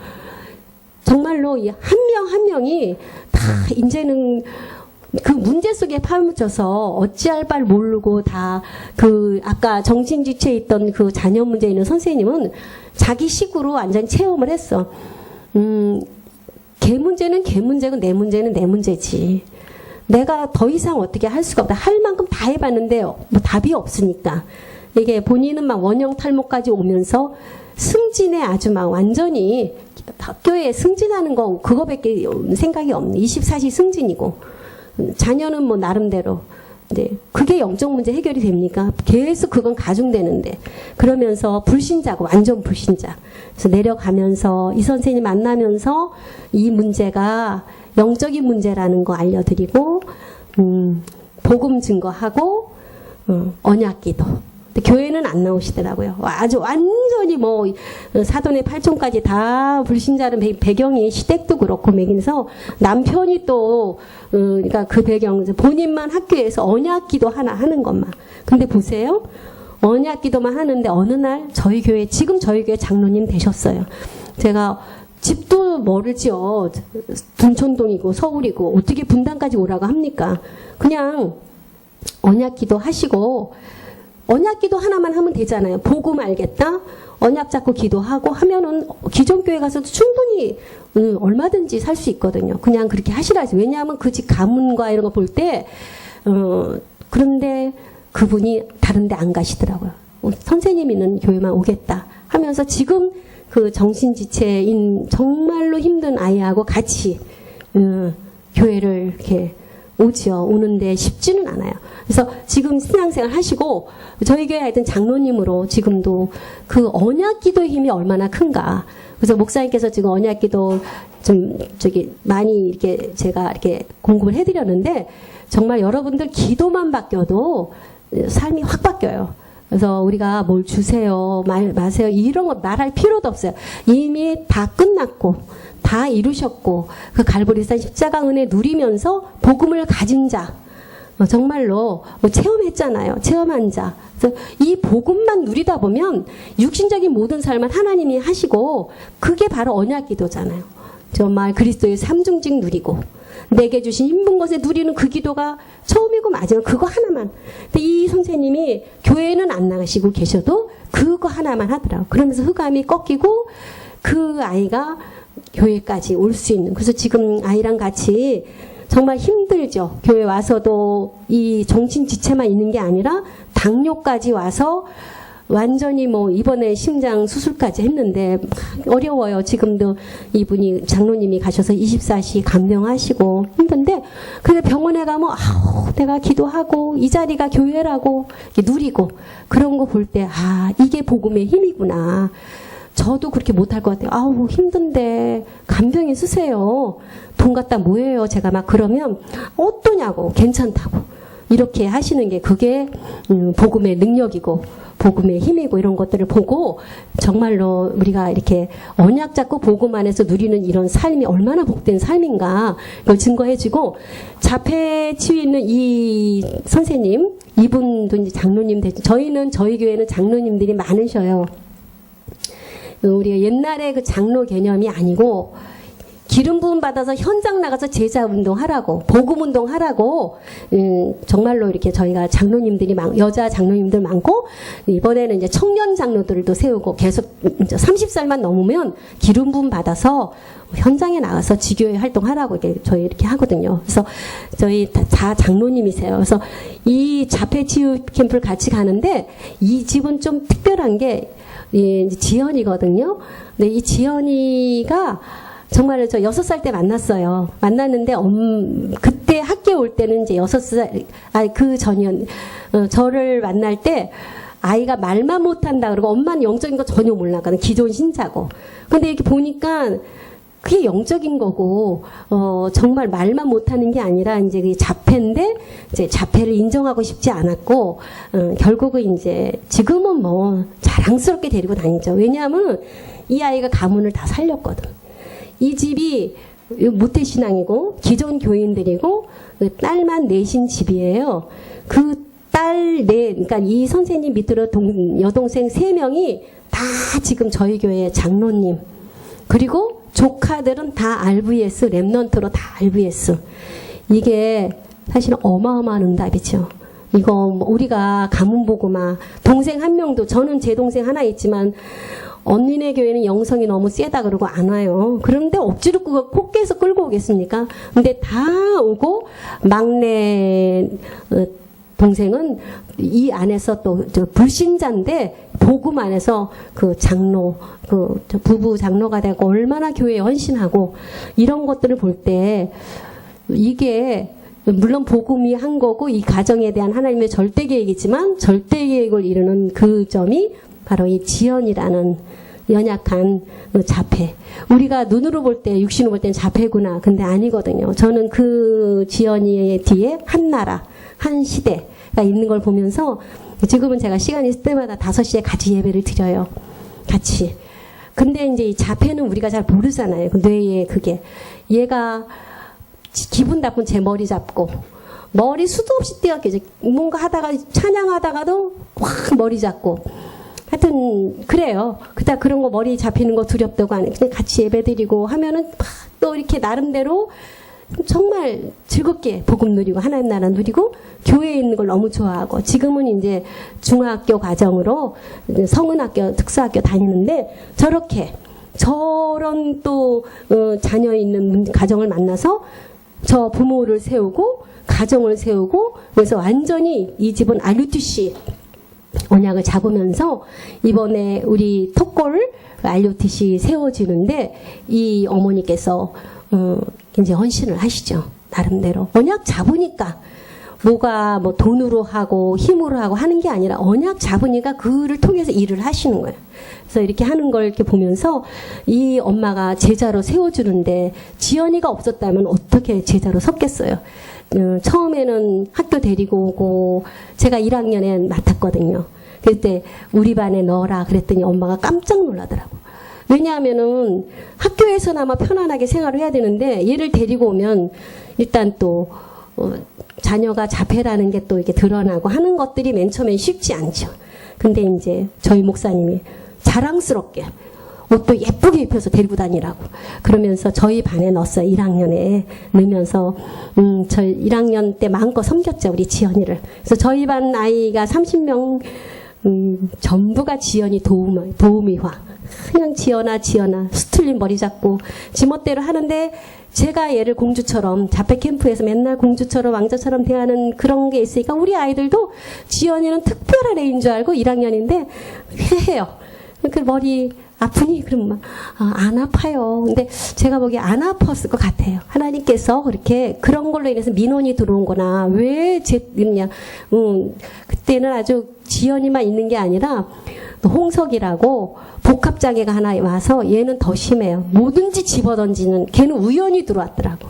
Speaker 1: 정말로 한 명 한 명이 다 이제는 그 문제 속에 파묻혀서 어찌할 바를 모르고 다 아까 정신지체에 있던 그 자녀 문제 있는 선생님은 자기 식으로 완전히 체험을 했어. 걔 문제는 걔 문제고 내 문제는 내 문제지. 내가 더 이상 어떻게 할 수가 없다. 할 만큼 다 해봤는데 뭐 답이 없으니까. 이게 본인은 막 원형 탈모까지 오면서 승진에 아주 막 완전히 학교에 승진하는 거 그거밖에 생각이 없네. 24시 승진이고. 자녀는 뭐 나름대로. 네, 그게 영적 문제 해결이 됩니까? 계속 그건 가중되는데. 그러면서 불신자고 완전 불신자. 그래서 내려가면서 이 선생님 만나면서 이 문제가 영적인 문제라는 거 알려드리고 복음 증거하고 언약기도. 교회는 안 나오시더라고요. 아주 완전히 뭐 사돈의 팔촌까지 다 불신자는 배경이 시댁도 그렇고 매긴서 남편이 또 그러니까 그 배경 본인만 학교에서 언약기도 하나 하는 것만. 근데 보세요. 언약기도만 하는데 어느 날 지금 저희 교회 장로님 되셨어요. 제가 집도 멀지요. 둔촌동이고 서울이고 어떻게 분당까지 오라고 합니까? 그냥 언약기도 하시고 언약기도 하나만 하면 되잖아요. 복음 알겠다. 언약 잡고 기도하고 하면은 기존 교회 가서도 충분히 얼마든지 살 수 있거든요. 그냥 그렇게 하시라지. 왜냐하면 그 집 가문과 이런 거 볼 때 그런데 그분이 다른 데 안 가시더라고요. 선생님 있는 교회만 오겠다 하면서 지금 그 정신지체인 정말로 힘든 아이하고 같이 교회를 이렇게 오는데 쉽지는 않아요. 그래서 지금 신앙생활 하시고 저희 교회 하여튼 장로님으로 지금도 그 언약기도의 힘이 얼마나 큰가. 그래서 목사님께서 지금 언약기도 좀 많이 이렇게 제가 이렇게 공급을 해드렸는데 정말 여러분들 기도만 바뀌어도 삶이 확 바뀌어요. 그래서 우리가 뭘 주세요, 마세요 이런 거 말할 필요도 없어요. 이미 다 끝났고 다 이루셨고 그 갈보리산 십자가 은혜 누리면서 복음을 가진 자 정말로 체험했잖아요. 체험한 자. 그래서 이 복음만 누리다 보면 육신적인 모든 삶은 하나님이 하시고 그게 바로 언약기도잖아요. 정말 그리스도의 삼중직 누리고 내게 주신 힘든 것에 누리는 그 기도가 처음이고 마지막 그거 하나만. 근데 이 선생님이 교회는 안 나가시고 계셔도 그거 하나만 하더라고요. 그러면서 흑암이 꺾이고 그 아이가 교회까지 올 수 있는. 그래서 지금 아이랑 같이 정말 힘들죠. 교회 와서도 이 정신지체만 있는 게 아니라 당뇨까지 와서 완전히 뭐 이번에 심장 수술까지 했는데 어려워요. 지금도 이분이 장로님이 가셔서 24시 감명하시고 힘든데 그래 병원에 가면 내가 기도하고 이 자리가 교회라고 누리고 그런 거 볼 때 이게 복음의 힘이구나. 저도 그렇게 못할 것 같아요. 아우 힘든데 간병인 쓰세요. 돈 갖다 뭐예요? 제가 막 그러면 어떠냐고 괜찮다고 이렇게 하시는 게 그게 복음의 능력이고 복음의 힘이고 이런 것들을 보고 정말로 우리가 이렇게 언약 잡고 복음 안에서 누리는 이런 삶이 얼마나 복된 삶인가 이걸 증거해주고 자폐 치유 있는 이 선생님 이분도 이제 장로님 되죠. 저희 교회는 장로님들이 많으셔요. 우리가 옛날에 그 장로 개념이 아니고 기름 부음 받아서 현장 나가서 제자 운동하라고 복음 운동하라고 정말로 이렇게 저희가 장로님들이 여자 장로님들 많고 이번에는 이제 청년 장로들도 세우고 계속 30살만 넘으면 기름 부음 받아서 현장에 나가서 지교회 활동하라고 저희 이렇게 하거든요. 그래서 저희 다 장로님이세요. 그래서 이 자폐 치유 캠프를 같이 가는데 이 집은 좀 특별한 게 지연이거든요. 근데 이 지연이가 정말 저 6살 때 만났어요. 만났는데 그때 학교에 올 때는 이제 6살 그 전이었 저를 만날 때 아이가 말만 못한다 그러고 엄마는 영적인 거 전혀 몰랐거든. 기존 신자고. 근데 이렇게 보니까 그게 영적인 거고 정말 말만 못하는 게 아니라 이제 그 자폐인데 이제 자폐를 인정하고 싶지 않았고 결국은 이제 지금은 뭐 자랑스럽게 데리고 다니죠. 왜냐하면 이 아이가 가문을 다 살렸거든. 이 집이 모태신앙이고 기존 교인들이고 딸만 내신 집이에요. 그 그러니까 이 선생님 밑으로 여동생 3명이 다 지금 저희 교회 장로님 그리고 조카들은 다 RVS 랩넌트로 다 RVS 이게 사실은 어마어마한 응답이죠. 이거 우리가 가문 보고 막 동생 한 명도 저는 제 동생 하나 있지만 언니네 교회는 영성이 너무 세다 그러고 안 와요. 그런데 억지로 코끼에서 끌고 오겠습니까? 근데 다 오고 막내 동생은 이 안에서 또 불신자인데 복음 안에서 그 장로 부부 장로가 되고 얼마나 교회에 헌신하고 이런 것들을 볼 때 이게 물론 복음이 한 거고 이 가정에 대한 하나님의 절대 계획이지만 절대 계획을 이루는 그 점이 바로 이 지연이라는 연약한 자폐. 우리가 눈으로 볼 때, 육신으로 볼 때는 자폐구나. 근데 아니거든요. 저는 그 지연이의 뒤에 한 나라, 한 시대가 있는 걸 보면서 지금은 제가 시간이 있을 때마다 5시에 같이 예배를 드려요. 같이. 근데 이제 이 자폐는 우리가 잘 모르잖아요. 그 뇌에 그게. 얘가 기분 나쁜 제 머리 잡고 머리 수도 없이 떼었겠죠. 뭔가 하다가 찬양하다가도 확 머리 잡고 하여튼 그래요. 그런 거 머리 잡히는 거 두렵다고 안 해. 그냥 같이 예배드리고 하면은 또 이렇게 나름대로 정말 즐겁게 복음 누리고 하나님 나라 누리고 교회에 있는 걸 너무 좋아하고 지금은 이제 중학교 과정으로 성은학교 특수학교 다니는데 저런 또 자녀 있는 가정을 만나서 저 부모를 세우고 가정을 세우고 그래서 완전히 이 집은 RUTC 언약을 잡으면서 이번에 우리 톡골 RUTC 세워지는데 이 어머니께서 이제 헌신을 하시죠. 나름대로 언약 잡으니까 뭐가 뭐 돈으로 하고 힘으로 하고 하는 게 아니라 언약 잡으니까 그를 통해서 일을 하시는 거예요. 그래서 이렇게 하는 걸 이렇게 보면서 이 엄마가 제자로 세워주는데 지연이가 없었다면 어떻게 제자로 섰겠어요. 처음에는 학교 데리고 오고 제가 1학년에 맡았거든요. 그때 우리 반에 넣어라 그랬더니 엄마가 깜짝 놀라더라고. 왜냐하면은 학교에서나마 편안하게 생활을 해야 되는데 얘를 데리고 오면 일단 또 자녀가 자폐라는 게 또 이렇게 드러나고 하는 것들이 맨 처음엔 쉽지 않죠. 근데 이제 저희 목사님이 자랑스럽게 옷도 예쁘게 입혀서 데리고 다니라고 그러면서 저희 반에 넣었어요. 1학년에 넣으면서 저 1학년 때 마음껏 섬겼죠. 우리 지연이를. 그래서 저희 반 아이가 30명 전부가 지연이 도우미화. 그냥 지연아 수틀린 머리 잡고 지멋대로 하는데, 제가 얘를 공주처럼 자폐 캠프에서 맨날 공주처럼 왕자처럼 대하는 그런 게 있으니까 우리 아이들도 지연이는 특별한 애인 줄 알고 1학년인데 해요. 그 머리 아프니? 그러면 안 아파요. 근데 제가 보기에 안 아팠을 것 같아요. 하나님께서 그렇게 그런 걸로 인해서 민원이 들어온 거나 왜 그러냐. 그때는 아주 지연이만 있는 게 아니라 홍석이라고 복합장애가 하나 와서 얘는 더 심해요. 뭐든지 집어던지는, 걔는 우연히 들어왔더라고.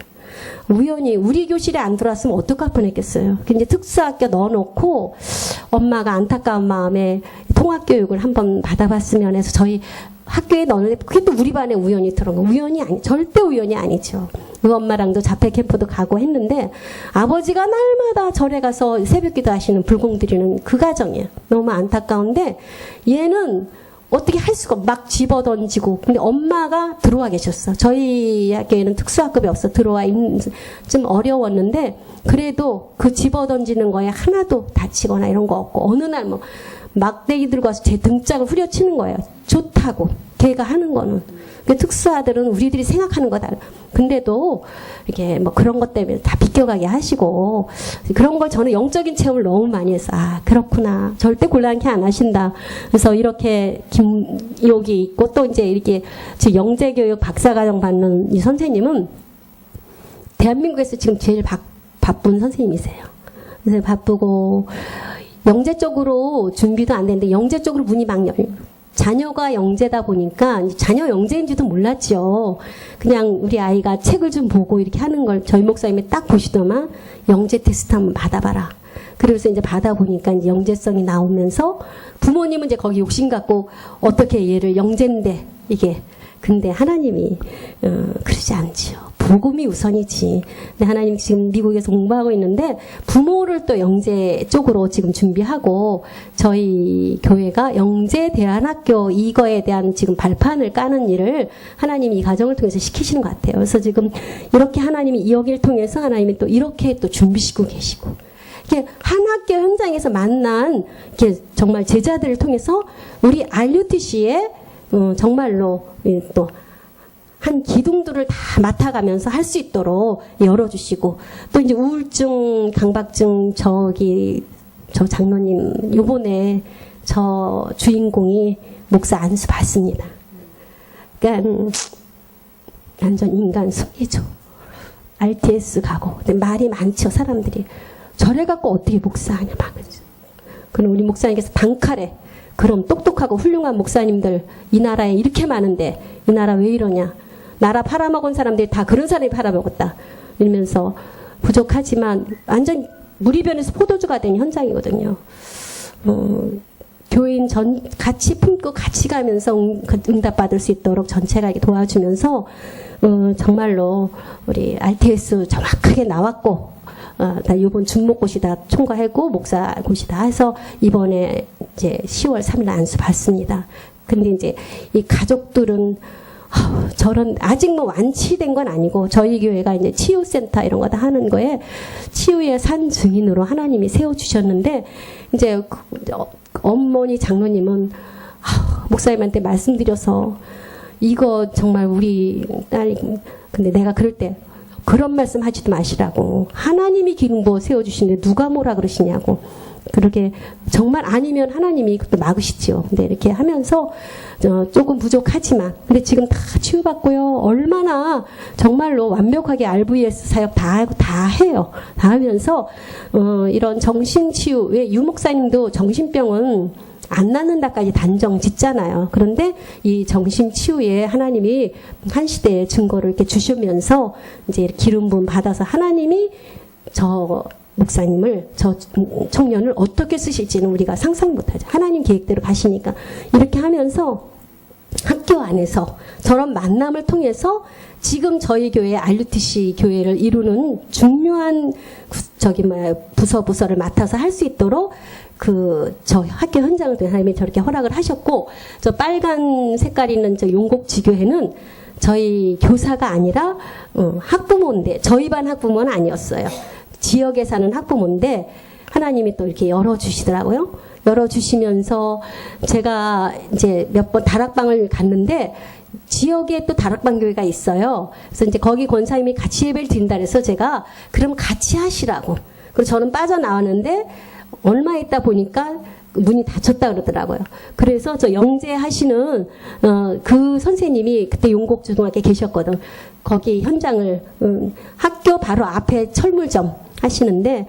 Speaker 1: 우연히 우리 교실에 안 들어왔으면 어떡할 뻔했겠어요. 근데 특수학교 넣어놓고 엄마가 안타까운 마음에 통합교육을 한번 받아봤으면 해서 저희 학교에 넣었는데, 그게 또 우리 반에 우연히 들어온 거. 우연이 절대 우연이 아니죠. 그 엄마랑도 자폐 캠프도 가고 했는데, 아버지가 날마다 절에 가서 새벽기도 하시는, 불공 드리는 그 가정이에요. 너무 안타까운데, 얘는 어떻게 할 수가 막 집어던지고, 근데 엄마가 들어와 계셨어. 저희 학교에는 특수학급이 없어. 들어와 있는, 좀 어려웠는데, 그래도 그 집어던지는 거에 하나도 다치거나 이런 거 없고, 어느 날 막대기 들고 와서 제 등짝을 후려치는 거예요. 좋다고. 걔가 하는 거는. 특수아들은 우리들이 생각하는 거다. 근데도 이렇게 뭐 그런 것 때문에 다 비껴가게 하시고, 그런 걸 저는 영적인 체험을 너무 많이 해서, 그렇구나. 절대 곤란케 안 하신다. 그래서 이렇게 여기 있고, 또 이제 이렇게 영재교육 박사과정 받는 이 선생님은 대한민국에서 지금 제일 바쁜 선생님이세요. 그래서 바쁘고, 영재 쪽으로 준비도 안 되는데 영재 쪽으로 문이 막 열려요. 자녀가 영재다 보니까 자녀 영재인지도 몰랐죠. 그냥 우리 아이가 책을 좀 보고 이렇게 하는 걸 저희 목사님이 딱 보시더만 영재 테스트 한번 받아봐라. 그래서 이제 받아보니까 이제 영재성이 나오면서 부모님은 이제 거기 욕심 갖고 어떻게 얘를 영재인데 이게, 근데 하나님이 그러지 않지요. 복음이 우선이지. 근데 하나님 지금 미국에서 공부하고 있는데 부모를 또 영재 쪽으로 지금 준비하고, 저희 교회가 영재 대안학교 이거에 대한 지금 발판을 까는 일을 하나님이 이 과정을 통해서 시키시는 것 같아요. 그래서 지금 이렇게 하나님이 이 여기를 통해서 하나님이 또 이렇게 또 준비시키고 계시고, 이렇게 한 학교 현장에서 만난 이렇게 정말 제자들을 통해서 우리 RUTC에 정말로 또 한 기둥들을 다 맡아가면서 할 수 있도록 열어주시고, 또 이제 우울증, 강박증 저 장로님 요번에 저 주인공이 목사 안수 받습니다. 그러니까 완전 인간 속이죠. RTS 가고, 근데 말이 많죠. 사람들이 저래 갖고 어떻게 목사하냐 막. 그럼 우리 목사님께서 단칼에, 그럼 똑똑하고 훌륭한 목사님들 이 나라에 이렇게 많은데 이 나라 왜 이러냐. 나라 팔아먹은 사람들이 다 그런 사람이 팔아먹었다. 이러면서 부족하지만 완전 무리변에서 포도주가 된 현장이거든요. 교인 같이 품고 같이 가면서 응답받을 수 있도록 전체가 이렇게 도와주면서 정말로 우리 RTS 정확하게 나왔고, 나 이번 준목고시다 총괄하고 목사고시다 해서 이번에 이제 10월 3일 안수 받습니다. 근데 이제 이 가족들은 저런 아직 뭐 완치된 건 아니고, 저희 교회가 이제 치유센터 이런 거 다 하는 거에 치유의 산 증인으로 하나님이 세워주셨는데, 이제 어머니 장로님은 목사님한테 말씀드려서 이거 정말 우리 딸이, 근데 내가 그럴 때 그런 말씀 하지도 마시라고, 하나님이 기름 부어 세워주시는데 누가 뭐라 그러시냐고. 그렇게 정말 아니면 하나님이 그것도 막으시지요. 근데 이렇게 하면서 조금 부족하지만, 근데 지금 다 치유받고요. 얼마나 정말로 완벽하게 RVS 사역 다 하고 다 해요. 다 하면서 이런 정신치유, 왜 유목사님도 정신병은 안 낫는다까지 단정 짓잖아요. 그런데 이 정신치유에 하나님이 한 시대의 증거를 이렇게 주시면서 이제 기름 부음 받아서 하나님이 저 목사님을, 저 청년을 어떻게 쓰실지는 우리가 상상 못하죠. 하나님 계획대로 가시니까. 이렇게 하면서 학교 안에서 저런 만남을 통해서 지금 저희 교회 RUTC 교회를 이루는 중요한 부서를 맡아서 할 수 있도록 저 학교 현장을 하나님이 저렇게 허락을 하셨고, 저 빨간 색깔 있는 저 용곡지교회는 저희 교사가 아니라 학부모인데, 저희 반 학부모는 아니었어요. 지역에 사는 학부모인데 하나님이 또 이렇게 열어주시더라고요. 열어주시면서 제가 이제 몇 번 다락방을 갔는데 지역에 또 다락방 교회가 있어요. 그래서 이제 거기 권사님이 같이 예배를 드린다 그래서 제가 그럼 같이 하시라고. 그리고 저는 빠져나왔는데 얼마 있다 보니까 문이 닫혔다 그러더라고요. 그래서 저 영재 하시는 그 선생님이 그때 용곡초등학교에 계셨거든. 거기 현장을 학교 바로 앞에 철물점 하시는데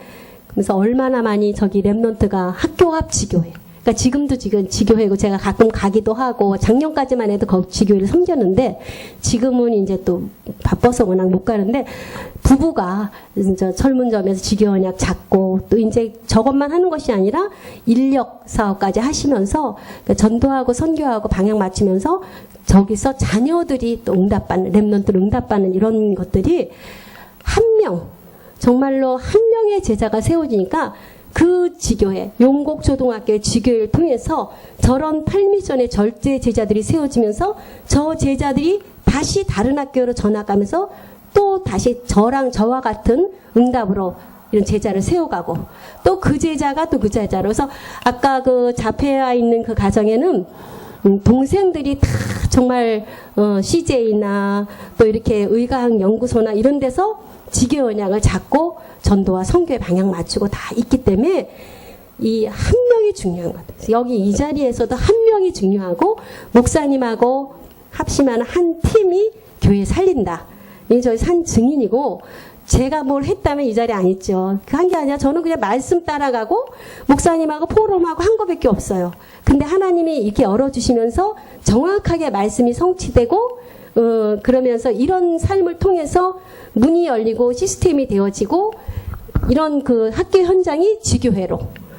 Speaker 1: 그래서 얼마나 많이 저기 랩런트가 학교 앞 지교회. 그러니까 지금도 지금 지교회고 제가 가끔 가기도 하고 작년까지만 해도 거기 지교회를 섬겼는데 지금은 이제 또 바빠서 워낙 못 가는데 부부가 이제 철문점에서 지교 언약 잡고 또 이제 저것만 하는 것이 아니라 인력 사업까지 하시면서 그러니까 전도하고 선교하고 방향 맞추면서 저기서 자녀들이 또 응답받는 랩런트 응답받는 이런 것들이 한 명 정말로 한 명의 제자가 세워지니까 그 지교회, 용곡초등학교의 지교회를 통해서 저런 8미션의 절제 제자들이 세워지면서 저 제자들이 다시 다른 학교로 전학가면서 또 다시 저와 같은 응답으로 이런 제자를 세워가고 또 그 제자가 또 그 제자로 그래서 아까 그 자폐아 있는 그 가정에는 동생들이 다 정말 CJ나 또 이렇게 의과학 연구소나 이런 데서 지교 언약을 잡고 전도와 선교의 방향 맞추고 다 있기 때문에 이 한 명이 중요한 것 같아요. 여기 이 자리에서도 한 명이 중요하고 목사님하고 합심하는 한 팀이 교회 살린다. 이게 저희 산 증인이고 제가 뭘 했다면 이 자리에 안 있죠. 그 한 게 아니라 저는 그냥 말씀 따라가고 목사님하고 포럼하고 한 거밖에 없어요. 근데 하나님이 이렇게 열어주시면서 정확하게 말씀이 성취되고 그러면서 이런 삶을 통해서 문이 열리고 시스템이 되어지고 이런 그 학교 현장이 지교회로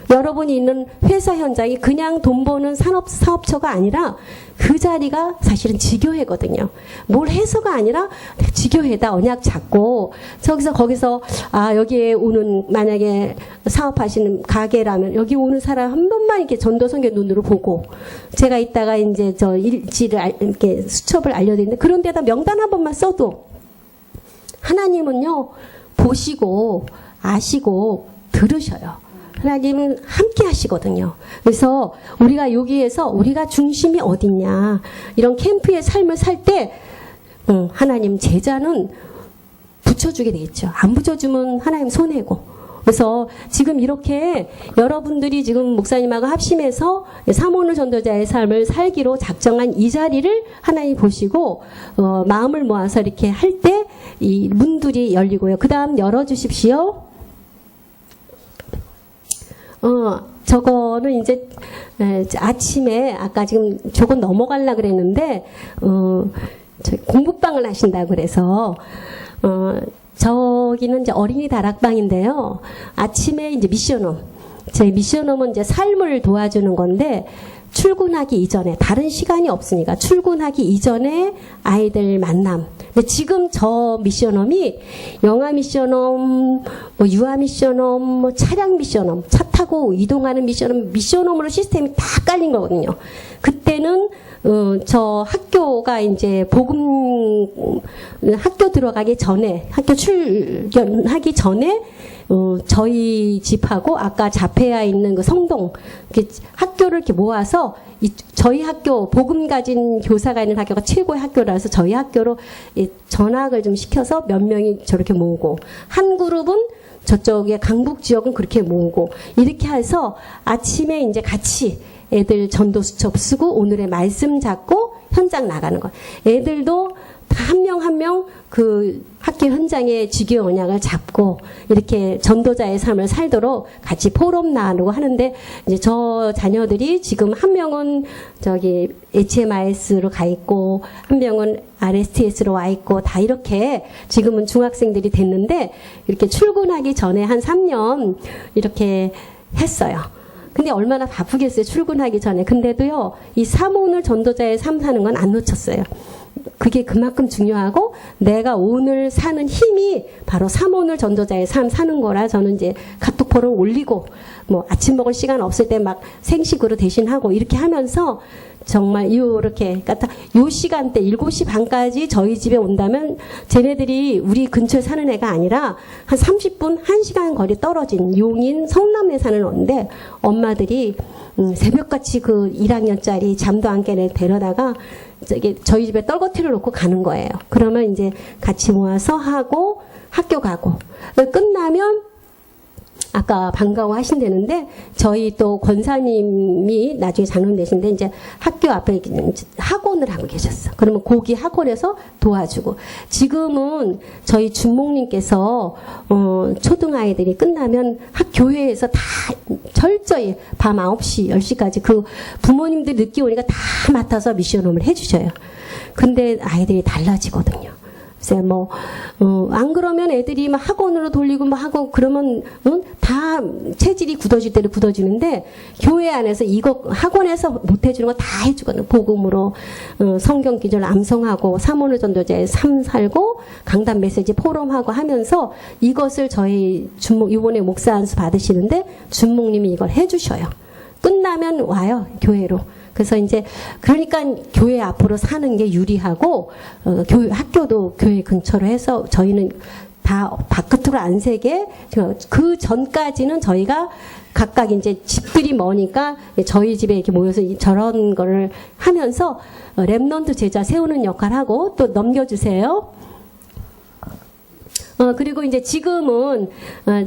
Speaker 1: 여러분이 있는 회사 현장이 그냥 돈 버는 사업처가 아니라 그 자리가 사실은 지교회거든요. 뭘 해서가 아니라 지교회다 언약 잡고 저기서 거기서 여기에 오는 만약에 사업하시는 가게라면 여기 오는 사람 한 번만 이렇게 전도 선교 눈으로 보고 제가 이따가 이제 저 일지를 이렇게 수첩을 알려드리는데 그런 데다 명단 한 번만 써도 하나님은요 보시고 아시고 들으셔요. 하나님은 함께 하시거든요. 그래서 우리가 여기에서 우리가 중심이 어딨냐 이런 캠프의 삶을 살 때 하나님 제자는 붙여주게 돼 있죠. 안 붙여주면 하나님 손해고. 그래서 지금 이렇게 여러분들이 지금 목사님하고 합심해서 사모늘 전도자의 삶을 살기로 작정한 이 자리를 하나님 보시고 마음을 모아서 이렇게 할 때 이 문들이 열리고요. 그 다음 열어주십시오. 저거는 이제 아침에 아까 지금 저건 넘어가려고 그랬는데 공부방을 하신다고 그래서 저기는 이제 어린이 다락방인데요. 아침에 이제 미션홈. 제 미션홈은 이제 삶을 도와주는 건데 출근하기 이전에 다른 시간이 없으니까 출근하기 이전에 아이들 만남. 근데 지금 저 미션홈이 영아 미션홈, 뭐 유아 미션홈, 뭐 차량 미션홈, 차 타고 이동하는 미션홈으로 시스템이 다 깔린 거거든요. 그때는 저 학교가 이제 학교 들어가기 전에 학교 출연하기 전에 저희 집하고 아까 자폐아 있는 그 성동 학교를 이렇게 모아서 저희 학교 복음 가진 교사가 있는 학교가 최고의 학교라서 저희 학교로 전학을 좀 시켜서 몇 명이 저렇게 모으고 한 그룹은 저쪽에 강북 지역은 그렇게 모으고 이렇게 해서 아침에 이제 같이 애들 전도 수첩 쓰고 오늘의 말씀 잡고 현장 나가는 거. 애들도 다 한 명 한 명 그 학교 현장에 지교 언약을 잡고 이렇게 전도자의 삶을 살도록 같이 포럼 나누고 하는데 이제 저 자녀들이 지금 한 명은 저기 HMIS로 가 있고 한 명은 RSTS로 와 있고 다 이렇게 지금은 중학생들이 됐는데 이렇게 출근하기 전에 한 3년 이렇게 했어요. 근데 얼마나 바쁘겠어요, 출근하기 전에. 근데도요, 이 사모늘 전도자의 삶 사는 건 안 놓쳤어요. 그게 그만큼 중요하고 내가 오늘 사는 힘이 바로 삼오늘 전도자의 삶 사는 거라 저는 이제 카톡포를 올리고 뭐 아침 먹을 시간 없을 때 막 생식으로 대신하고 이렇게 하면서 정말 요렇게 그러니까 요 시간대 7시 반까지 저희 집에 온다면 쟤네들이 우리 근처에 사는 애가 아니라 한 30분 1시간 거리 떨어진 용인 성남에 사는 언데 엄마들이 새벽같이 그 1학년짜리 잠도 안 깨는 애 데려다가 저희 집에 떨거티를 놓고 가는 거예요. 그러면 이제 같이 모아서 하고 학교 가고 끝나면 아까 반가워 하신다는데 저희 또 권사님이 나중에 장로님 되신데 이제 학교 앞에 학원을 하고 계셨어. 그러면 거기 학원에서 도와주고 지금은 저희 주목님께서 초등아이들이 끝나면 교회에서 다 철저히 밤 9시 10시까지 그 부모님들 늦게 오니까 다 맡아서 미션홈을 해주셔요. 근데 아이들이 달라지거든요. 글쎄 안 그러면 애들이 막 학원으로 돌리고 막 하고 그러면 다 체질이 굳어질 대로 굳어지는데 교회 안에서 이거 학원에서 못 해주는 거 다 해주거든요. 복음으로 성경 기절 암송하고 삼오늘 전도자의 삶 살고 강단 메시지 포럼하고 하면서 이것을 저희 이번에 목사 안수 받으시는데 준목님이 이걸 해주셔요. 끝나면 와요 교회로. 그래서 이제 그러니까 교회 앞으로 사는 게 유리하고 교회 학교도 교회 근처로 해서 저희는 다 바깥으로 안 세게 그 전까지는 저희가 각각 이제 집들이 머니까 저희 집에 이렇게 모여서 저런 거를 하면서 렘넌트 제자 세우는 역할을 하고 또 넘겨주세요. 그리고 이제 지금은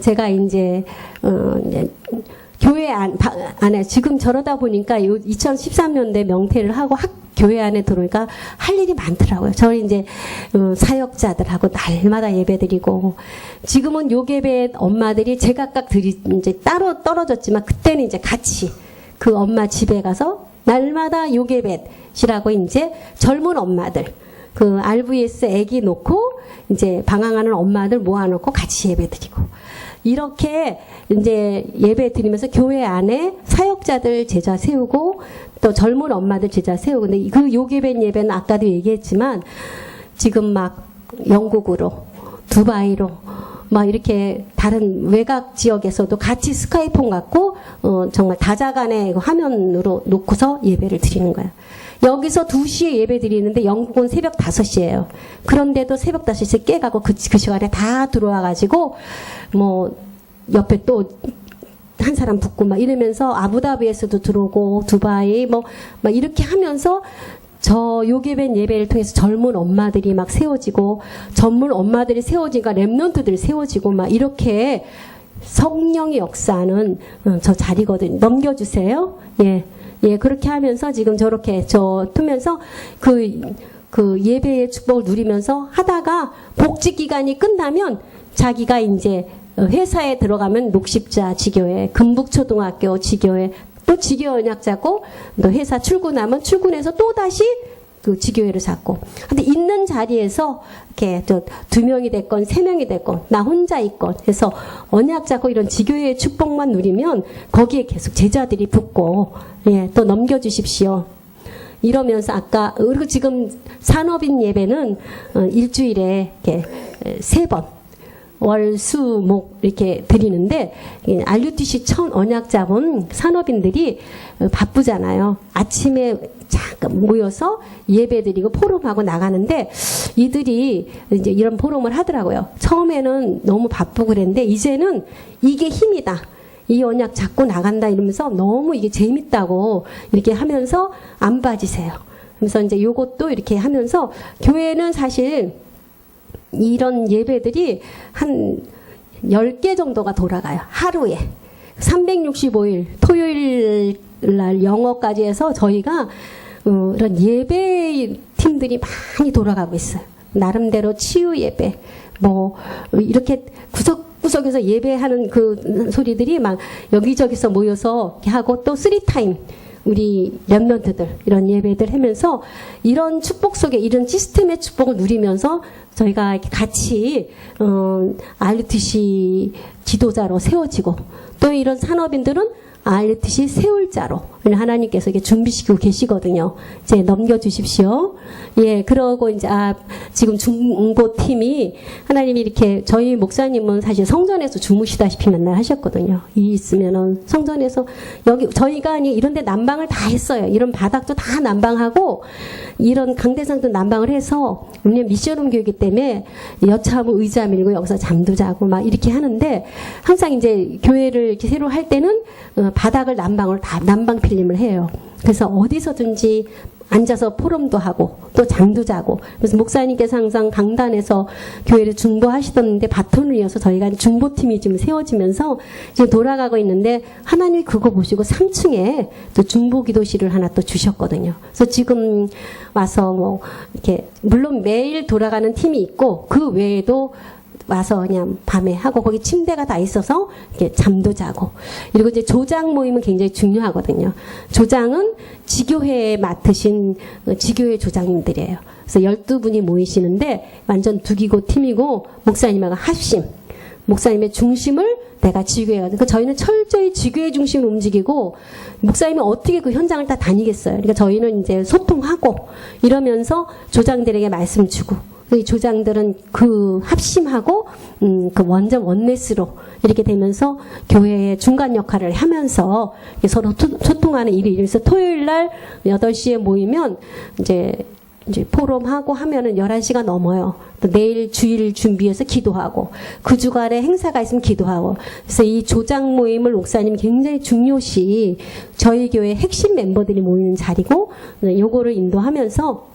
Speaker 1: 제가 이제 교회 안에 지금 저러다 보니까 2013년도에 명퇴를 하고 교회 안에 들어오니까 할 일이 많더라고요. 저희 이제 사역자들하고 날마다 예배드리고 지금은 요괴배 엄마들이 제각각 이제 따로 떨어졌지만 그때는 이제 같이 그 엄마 집에 가서 날마다 요괴배시라고 이제 젊은 엄마들 그 RVS 애기 놓고 이제 방황하는 엄마들 모아놓고 같이 예배드리고 이렇게 이제 예배 드리면서 교회 안에 사역자들 제자 세우고 또 젊은 엄마들 제자 세우고 근데 그 요괴배 예배는 아까도 얘기했지만 지금 막 영국으로 두바이로 막 이렇게 다른 외곽 지역에서도 같이 스카이폰 갖고 정말 다자간의 화면으로 놓고서 예배를 드리는 거예요. 여기서 2시에 예배 드리는데 영국은 새벽 5시예요. 그런데도 새벽 5시에 깨가고 그 시간에 다 들어와가지고 뭐 옆에 또 한 사람 붙고 막 이러면서 아부다비에서도 들어오고 두바이 뭐 막 이렇게 하면서 저 요괴벤 예배를 통해서 젊은 엄마들이 막 세워지고 젊은 엄마들이 세워지니까 렘넌트들이 세워지고 막 이렇게 성령의 역사는 저 자리거든요. 넘겨주세요. 예. 예, 그렇게 하면서 지금 저렇게 두면서 그 예배의 축복을 누리면서 하다가 복직 기간이 끝나면 자기가 이제 회사에 들어가면 녹십자 지교회, 금북초등학교 지교회, 또 지교 언약자고 또 회사 출근하면 출근해서 또 다시 그 지교회를 잡고. 근데 있는 자리에서 이렇게 2명이 됐건 3명이 됐건 나 혼자 있건 해서 언약 잡고 이런 지교회의 축복만 누리면 거기에 계속 제자들이 붙고 예, 또 넘겨주십시오. 이러면서 아까 그리고 지금 산업인 예배는 일주일에 이렇게 3번 월, 수, 목 이렇게 드리는데 RUTC 천 언약 잡은 산업인들이 바쁘잖아요. 아침에 잠깐 모여서 예배드리고 포럼하고 나가는데 이들이 이제 이런 포럼을 하더라고요. 처음에는 너무 바쁘고 그랬는데 이제는 이게 힘이다. 이 언약 잡고 나간다 이러면서 너무 이게 재밌다고 이렇게 하면서 안 빠지세요. 그래서 이제 요것도 이렇게 하면서 교회는 사실 이런 예배들이 한 10개 정도가 돌아가요. 하루에. 365일 토요일 날 영어까지 해서 저희가 이런 예배 팀들이 많이 돌아가고 있어요. 나름대로 치유 예배 뭐 이렇게 구석구석에서 예배하는 그 소리들이 막 여기저기서 모여서 하고 또 3타임 우리 렘넌트들 이런 예배들 하면서 이런 축복 속에 이런 시스템의 축복을 누리면서 저희가 같이 RUTC 지도자로 세워지고 또 이런 산업인들은 알듯이 세울 자로 하나님께서 이게 준비시키고 계시거든요. 이제 넘겨주십시오. 예, 그러고 이제 지금 중보팀이 하나님이 이렇게 저희 목사님은 사실 성전에서 주무시다시피 맨날 하셨거든요. 이 있으면은 성전에서 여기 저희가 이런데 난방을 다 했어요. 이런 바닥도 다 난방하고 이런 강대상도 난방을 해서 왜냐면 미션홈 교육이기 때문에 여차하면 의자 밀고 여기서 잠도 자고 막 이렇게 하는데 항상 이제 교회를 이렇게 새로 할 때는 바닥을 난방을 다 난방 필름을 해요. 그래서 어디서든지 앉아서 포럼도 하고 또 잠도 자고 그래서 목사님께서 항상 강단에서 교회를 중보하시던데 바톤을 이어서 저희가 중보팀이 지금 세워지면서 지금 돌아가고 있는데 하나님 그거 보시고 3층에 또 중보기도실을 하나 또 주셨거든요. 그래서 지금 와서 뭐 이렇게 물론 매일 돌아가는 팀이 있고 그 외에도 와서 그냥 밤에 하고 거기 침대가 다 있어서 이렇게 잠도 자고 그리고 이제 조장 모임은 굉장히 중요하거든요. 조장은 지교회에 맡으신 지교회 조장님들이에요. 그래서 12분이 모이시는데 완전 두기고 팀이고 목사님하고 합심 목사님의 중심을 내가 지교회가 그러니까 저희는 철저히 지교회 중심으로 움직이고 목사님이 어떻게 그 현장을 다 다니겠어요. 그러니까 저희는 이제 소통하고 이러면서 조장들에게 말씀 주고 이 조장들은 그 합심하고 그 완전 원네스로 이렇게 되면서 교회의 중간 역할을 하면서 서로 소통하는 일이 그래서 토요일 날 8시에 모이면 이제 포럼하고 하면은 11시가 넘어요. 또 내일 주일 준비해서 기도하고 그 주간에 행사가 있으면 기도하고 그래서 이 조장 모임을 목사님이 굉장히 중요시 저희 교회 핵심 멤버들이 모이는 자리고 요거를 인도하면서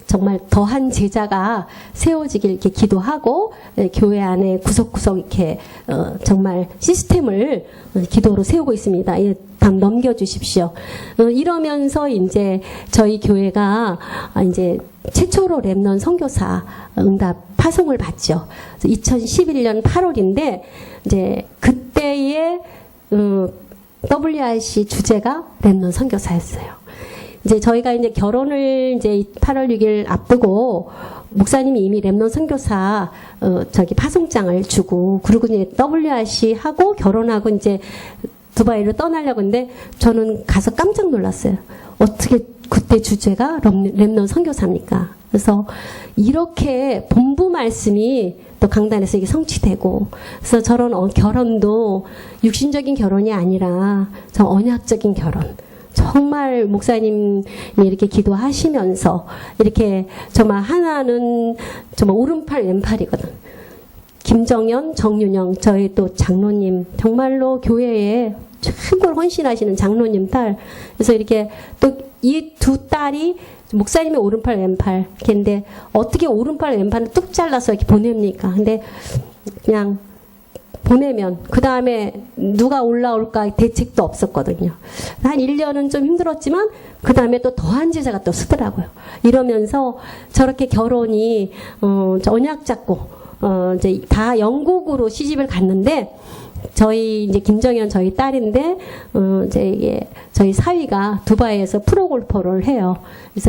Speaker 1: 정말 더한 제자가 세워지길 이렇게 기도하고 교회 안에 구석구석 이렇게 정말 시스템을 기도로 세우고 있습니다. 다음 넘겨주십시오. 이러면서 이제 저희 교회가 이제 최초로 랩넌 선교사 응답 파송을 받죠. 2011년 8월인데 이제 그때의 WRC 주제가 랩넌 선교사였어요. 이제 저희가 이제 결혼을 이제 8월 6일 앞두고 목사님이 이미 랩넌 선교사 파송장을 주고 그리고 이제 WRC 하고 결혼하고 이제 두바이로 떠나려고 했는데 저는 가서 깜짝 놀랐어요. 어떻게 그때 주제가 랩넌 선교사입니까? 그래서 이렇게 본부 말씀이 또 강단에서 이게 성취되고 그래서 저런 결혼도 육신적인 결혼이 아니라 저 언약적인 결혼 정말 목사님이 이렇게 기도하시면서 이렇게 정말 하나는 정말 오른팔 왼팔이거든. 김정연, 정윤영 저희 또 장로님 정말로 교회에 최고로 헌신하시는 장로님 딸. 그래서 이렇게 또 이 두 딸이 목사님의 오른팔 왼팔. 근데 어떻게 오른팔 왼팔을 뚝 잘라서 이렇게 보냅니까? 근데 그냥 보내면 그 다음에 누가 올라올까 대책도 없었거든요. 한 1년은 좀 힘들었지만 그 다음에 또 더한 제자가 또 쓰더라고요. 이러면서 저렇게 결혼이 언약 잡고 이제 다 영국으로 시집을 갔는데 저희 이제 김정현 저희 딸인데 이제 이게 저희 사위가 두바이에서 프로골퍼를 해요.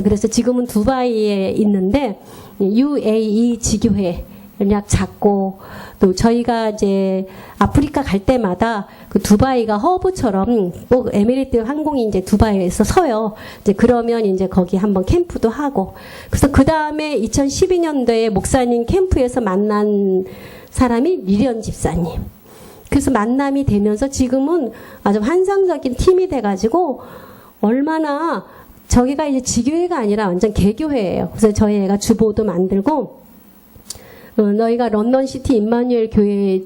Speaker 1: 그래서 지금은 두바이에 있는데 UAE 지교회 연락 잡고 또 저희가 이제 아프리카 갈 때마다 그 두바이가 허브처럼 꼭 에미레이트 항공이 이제 두바이에서 서요. 이제 그러면 이제 거기 한번 캠프도 하고 그래서 그 다음에 2012년도에 목사님 캠프에서 만난 사람이 리련 집사님. 그래서 만남이 되면서 지금은 아주 환상적인 팀이 돼가지고 얼마나 저기가 이제 지교회가 아니라 완전 개교회예요. 그래서 저희 애가 주보도 만들고 너희가 런던시티 임마누엘 교회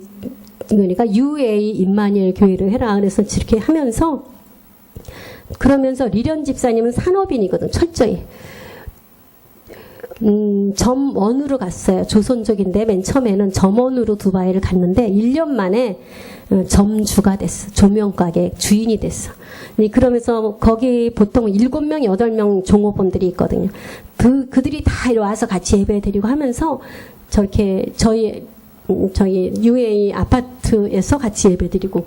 Speaker 1: 그러니까 UA 임마누엘 교회를 해라. 그래서 이렇게 하면서 그러면서 리련 집사님은 산업인이거든. 철저히. 점원으로 갔어요. 조선족인데 맨 처음에는 점원으로 두바이를 갔는데 1년 만에 점주가 됐어. 조명가게 주인이 됐어. 그러면서 거기 보통 7명, 8명 종업원들이 있거든요. 그들이 다 와서 같이 예배 드리고 하면서 저렇게 저희 UAE 아파트에서 같이 예배 드리고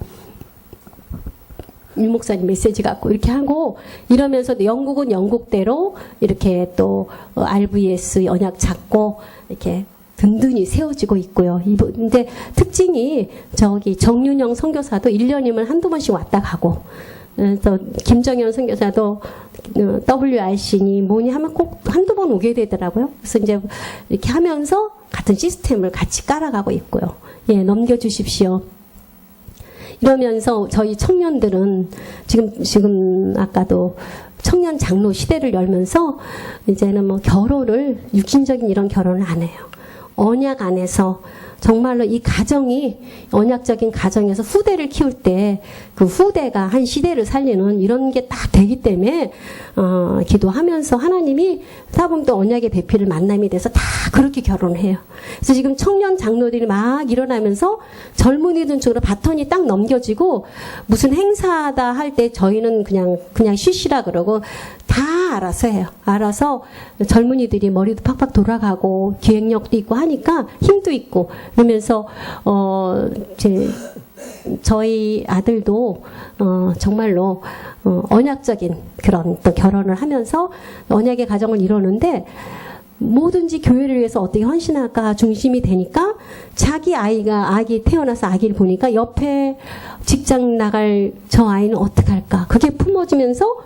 Speaker 1: 유 목사님 메시지 갖고 이렇게 하고 이러면서 영국은 영국대로 이렇게 또 RVS 언약 잡고 이렇게 든든히 세워지고 있고요. 근데 특징이 저기 정윤영 선교사도 1년이면 한두 번씩 왔다 가고, 또 김정현 선교사도 WRC니 뭐니 하면 꼭 한두 번 오게 되더라고요. 그래서 이제 이렇게 하면서 같은 시스템을 같이 깔아가고 있고요. 예, 넘겨주십시오. 이러면서 저희 청년들은 지금 아까도 청년 장로 시대를 열면서 이제는 뭐 결혼을, 육신적인 이런 결혼을 안 해요. 언약 안에서 정말로 이 가정이 언약적인 가정에서 후대를 키울 때 그 후대가 한 시대를 살리는 이런 게 딱 되기 때문에 기도하면서 하나님이 사վում 또 언약의 배필을 만남이 돼서 다 그렇게 결혼을 해요. 그래서 지금 청년 장로들이 막 일어나면서 젊은이들 쪽으로 바톤이 딱 넘겨지고 무슨 행사다 할 때 저희는 그냥 쉬시라 그러고 다 알아서 해요. 알아서 젊은이들이 머리도 팍팍 돌아가고 기획력도 있고 하니까 힘도 있고 그러면서 저희 아들도 정말로 언약적인 그런 또 결혼을 하면서 언약의 가정을 이루는데 뭐든지 교회를 위해서 어떻게 헌신할까 중심이 되니까 자기 아기 태어나서 아기를 보니까 옆에 직장 나갈 저 아이는 어떡할까 그게 품어지면서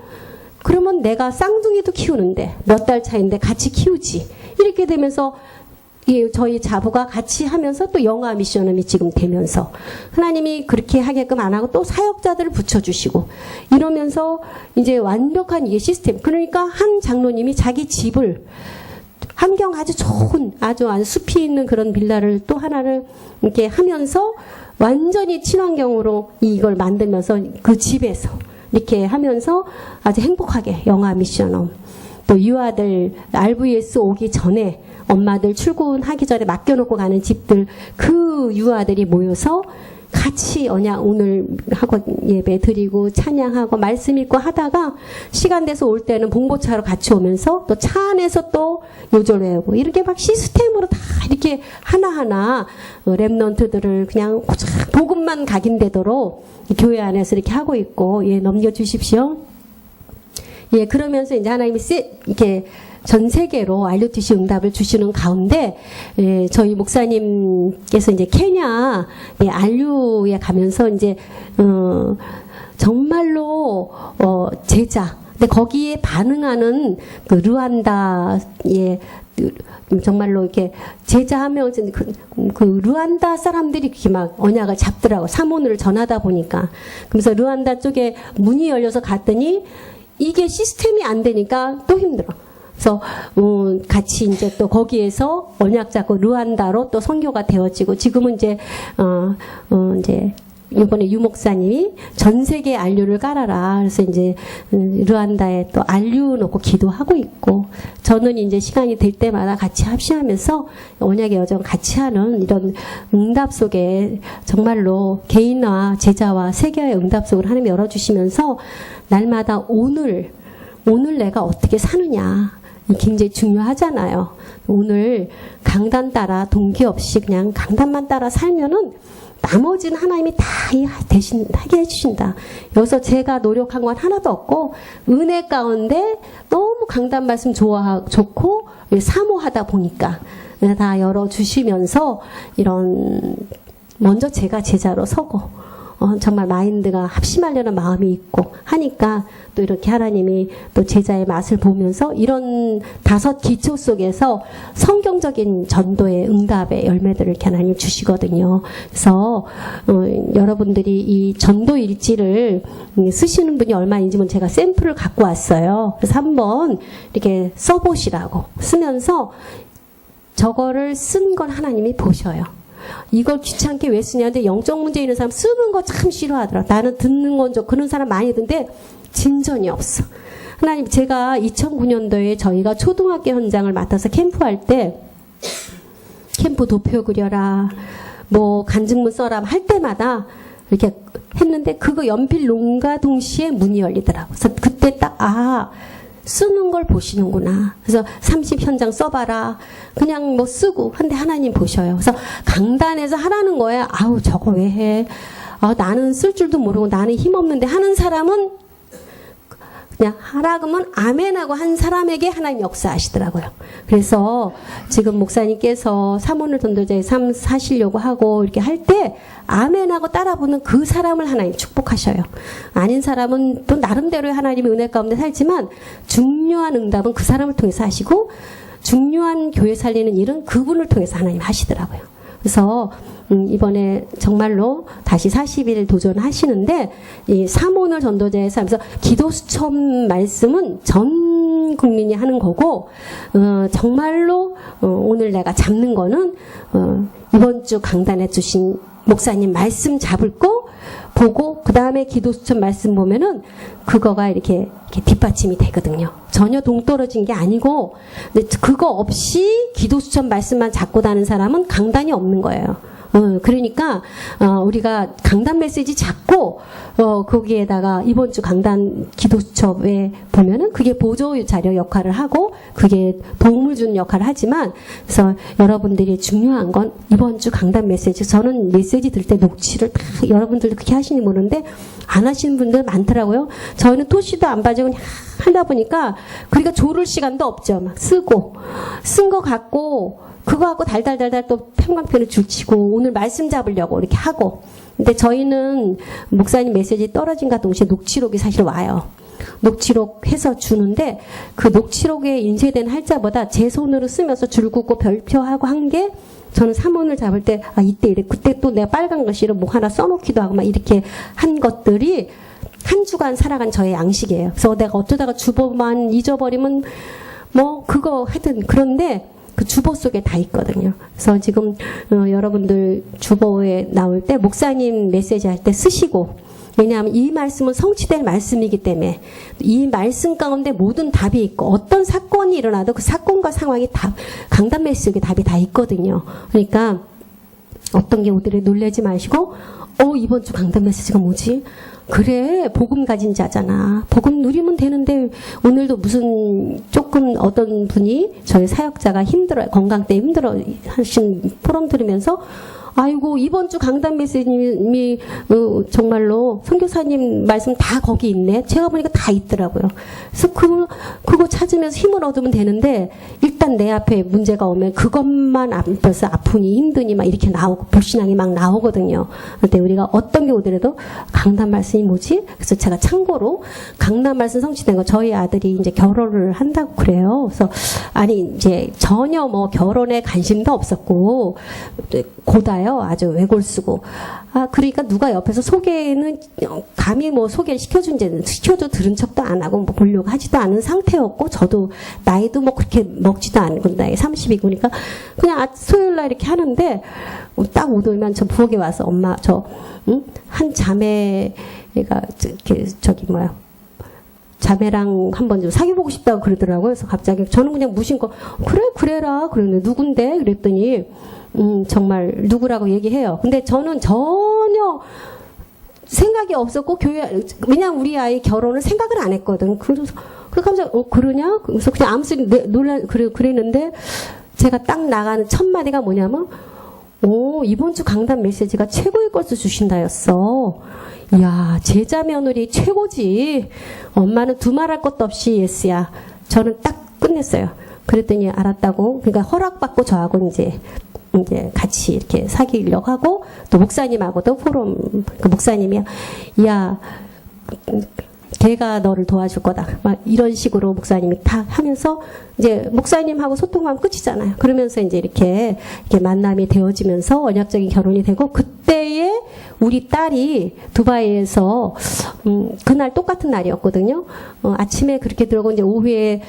Speaker 1: 그러면 내가 쌍둥이도 키우는데 몇 달 차인데 같이 키우지 이렇게 되면서 저희 자부가 같이 하면서 또 영아 미션음이 지금 되면서 하나님이 그렇게 하게끔 안 하고 또 사역자들을 붙여주시고 이러면서 이제 완벽한 이게 시스템. 그러니까 한 장로님이 자기 집을 환경 아주 좋은 아주 숲이 있는 그런 빌라를 또 하나를 이렇게 하면서 완전히 친환경으로 이걸 만들면서 그 집에서 이렇게 하면서 아주 행복하게 영아 미션홈 또 유아들 RVS 오기 전에 엄마들 출근하기 전에 맡겨놓고 가는 집들 그 유아들이 모여서 같이 오늘 학원 예배 드리고 찬양하고 말씀 읽고 하다가 시간 돼서 올 때는 봉고차로 같이 오면서 또 차 안에서 또 요절 외우고 이렇게 막 시스템으로 다 이렇게 하나하나 랩넌트들을 그냥 고작 복음만 각인되도록 교회 안에서 이렇게 하고 있고 예 넘겨주십시오. 예 그러면서 이제 하나님이 이렇게 전 세계로 RUTC 응답을 주시는 가운데 저희 목사님께서 이제 케냐 RU에 가면서 이제 정말로 제자 근데 거기에 반응하는 그 르완다의 정말로 이렇게 제자하면 그 르완다 사람들이 그렇게 막 언약을 잡더라고 사모를 전하다 보니까 그래서 르완다 쪽에 문이 열려서 갔더니 이게 시스템이 안 되니까 또 힘들어. 그래서 같이 이제 또 거기에서 언약 잡고 르완다로 또 선교가 되어지고 지금은 이제 이제 이번에 유 목사님이 전 세계 RU를 깔아라. 그래서 이제 르완다에 또 RU 놓고 기도하고 있고 저는 이제 시간이 될 때마다 같이 합심하면서 언약의 여정 같이 하는 이런 응답 속에 정말로 개인화 제자와 세계화의 응답 속을 하나님이 열어주시면서 날마다 오늘 내가 어떻게 사느냐 굉장히 중요하잖아요. 오늘 강단 따라 동기 없이 그냥 강단만 따라 살면은 나머지는 하나님이 다 대신 하게 해주신다. 여기서 제가 노력한 건 하나도 없고 은혜 가운데 너무 강단 말씀 좋고 사모하다 보니까 다 열어주시면서 이런 먼저 제가 제자로 서고 정말 마인드가 합심하려는 마음이 있고 하니까 또 이렇게 하나님이 또 제자의 맛을 보면서 이런 5 기초 속에서 성경적인 전도의 응답의 열매들을 이렇게 하나님 주시거든요. 그래서 여러분들이 이 전도 일지를 쓰시는 분이 얼마인지는 제가 샘플을 갖고 왔어요. 그래서 한번 이렇게 써보시라고 쓰면서 저거를 쓴 걸 하나님이 보셔요. 이걸 귀찮게 왜 쓰냐. 근데 영적 문제 있는 사람 쓰는 거 참 싫어하더라. 나는 듣는 건 좀 그런 사람 많이 있는데 진전이 없어. 하나님 제가 2009년도에 저희가 초등학교 현장을 맡아서 캠프할 때 캠프 도표 그려라 뭐 간증문 써라 할 때마다 이렇게 했는데 그거 연필 논과 동시에 문이 열리더라고. 그래서 그때 딱 쓰는 걸 보시는구나. 그래서 30 현장 써봐라. 그냥 뭐 쓰고. 근데 하나님 보셔요. 그래서 강단에서 하라는 거야. 저거 왜 해? 나는 쓸 줄도 모르고 나는 힘없는데 하는 사람은 그냥 하라 그러면 아멘하고 한 사람에게 하나님 역사하시더라고요. 그래서 지금 목사님께서 사모늘 전도자의 삶 사시려고 하고 이렇게 할 때 아멘하고 따라붙는 그 사람을 하나님 축복하셔요. 아닌 사람은 또 나름대로의 하나님의 은혜 가운데 살지만 중요한 응답은 그 사람을 통해서 하시고 중요한 교회 살리는 일은 그분을 통해서 하나님 하시더라고요. 그래서 이번에 정말로 다시 40일 도전하시는데 이 사모늘 전도자의 삶에서 기도 수첩 말씀은 전 국민이 하는 거고 정말로 오늘 내가 잡는 거는 이번 주 강단해 주신 목사님 말씀 잡을 거 보고 그 다음에 기도 수첩 말씀 보면은 그거가 이렇게 뒷받침이 되거든요. 전혀 동떨어진 게 아니고 근데 그거 없이 기도 수첩 말씀만 잡고 다는 사람은 강단이 없는 거예요. 그러니까 우리가 강단 메시지 잡고 거기에다가 이번 주 강단 기도수첩에 보면은 그게 보조 자료 역할을 하고 그게 도움을 주는 역할을 하지만 그래서 여러분들이 중요한 건 이번 주 강단 메시지 저는 메시지 들 때 녹취를 다 여러분들도 그렇게 하시는지 모르는데 안 하시는 분들 많더라고요. 저희는 토시도 안 봐주고 그냥 하다 보니까 그러니까 조를 시간도 없죠. 막 쓰고 쓴 거 갖고 그거 하고 달달달달 또 평강편을 줄치고 오늘 말씀 잡으려고 이렇게 하고 근데 저희는 목사님 메시지 떨어진과 동시에 녹취록이 사실 와요. 녹취록 해서 주는데 그 녹취록에 인쇄된 할자보다 제 손으로 쓰면서 줄 긋고 별표하고 한 게 저는 사모를 잡을 때 이때 이래 그때 또 내가 빨간 글씨로 뭐 하나 써놓기도 하고 막 이렇게 한 것들이 한 주간 살아간 저의 양식이에요. 그래서 내가 어쩌다가 주보만 잊어버리면 뭐 그거 하여튼 그런데 그 주보 속에 다 있거든요. 그래서 지금 여러분들 주보에 나올 때 목사님 메시지 할 때 쓰시고 왜냐하면 이 말씀은 성취될 말씀이기 때문에 이 말씀 가운데 모든 답이 있고 어떤 사건이 일어나도 그 사건과 상황이 다 강단 메시지에 답이 다 있거든요. 그러니까 어떤 게 오더라도 놀라지 마시고 이번 주 강단 메시지가 뭐지? 그래 복음 가진 자잖아. 복음 누리면 되는데 오늘도 무슨 조금 어떤 분이 저희 사역자가 힘들어요. 건강 때문에 힘들어 하신 포럼 들으면서 아이고 이번 주 강단 메시지님이 정말로 선교사님 말씀 다 거기 있네. 제가 보니까 다 있더라고요. 그래서 그거 찾으면서 힘을 얻으면 되는데 일단 내 앞에 문제가 오면 그것만 앞에서 아프니 힘드니 막 이렇게 나오고 불신앙이 막 나오거든요. 그때 우리가 어떤 게 오더라도 강단 말씀이 뭐지? 그래서 제가 참고로 강단 말씀 성취된 거 저희 아들이 이제 결혼을 한다고 그래요. 그래서 아니 이제 전혀 뭐 결혼에 관심도 없었고 고다요. 아주 외골쓰고 그러니까 누가 옆에서 소개는 감히 뭐 소개를 시켜줘 들은 척도 안 하고 뭐 보려고 하지도 않은 상태였고 저도 나이도 뭐 그렇게 먹지도 않고 나이 30이고 그러니까 그냥 토요일날 이렇게 하는데 딱 오더면 저 부엌에 와서 엄마 한 자매가 자매랑 한번 좀 사귀어보고 싶다고 그러더라고요. 그래서 갑자기 저는 그냥 무심코 그래라 그러는데 누군데 그랬더니 정말 누구라고 얘기해요. 근데 저는 전혀 생각이 없었고 왜냐면 우리 아이 결혼을 생각을 안 했거든. 그래서 깜짝 그러냐? 그래서 그냥 아무 소리 그랬는데 제가 딱 나가는 첫 마디가 뭐냐면 이번 주 강단 메시지가 최고의 것을 주신다였어. 이야 제자 며느리 최고지. 엄마는 두말할 것도 없이 예스야. 저는 딱 끝냈어요. 그랬더니 알았다고. 그러니까 허락받고 저하고 이제 같이 이렇게 사귀려고 하고 또 목사님하고도 포럼 그 목사님이 야 걔가 너를 도와줄 거다 막 이런 식으로 목사님이 다 하면서 이제 목사님하고 소통하면 끝이잖아요. 그러면서 이제 이렇게 만남이 되어지면서 언약적인 결혼이 되고 그때에 우리 딸이 두바이에서 그날 똑같은 날이었거든요. 아침에 그렇게 들어오고 이제 오후에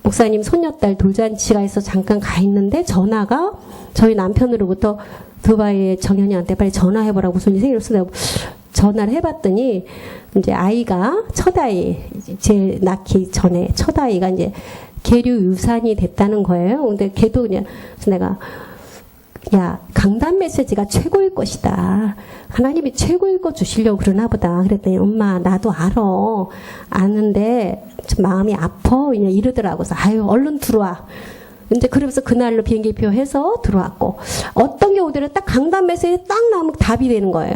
Speaker 1: 목사님 손녀딸 돌잔치가 있어 잠깐 가 있는데 전화가 저희 남편으로부터 두바이의 정현이한테 빨리 전화해보라고 무슨 일이 생겼어. 전화를 해봤더니 이제 아이가 첫아이 제 낳기 전에 첫아이가 이제 계류 유산이 됐다는 거예요. 근데 걔도 그냥 그래서 내가 야 강단 메시지가 최고일 것이다. 하나님이 최고일 거 주시려고 그러나 보다. 그랬더니 엄마 나도 아는데 좀 마음이 아파 그냥 이러더라고. 그래서 아유 얼른 들어와. 이제 그러면서 그날로 비행기표 해서 들어왔고 어떤 게 오더라도 딱 강단 메시지 딱 나오면 답이 되는 거예요.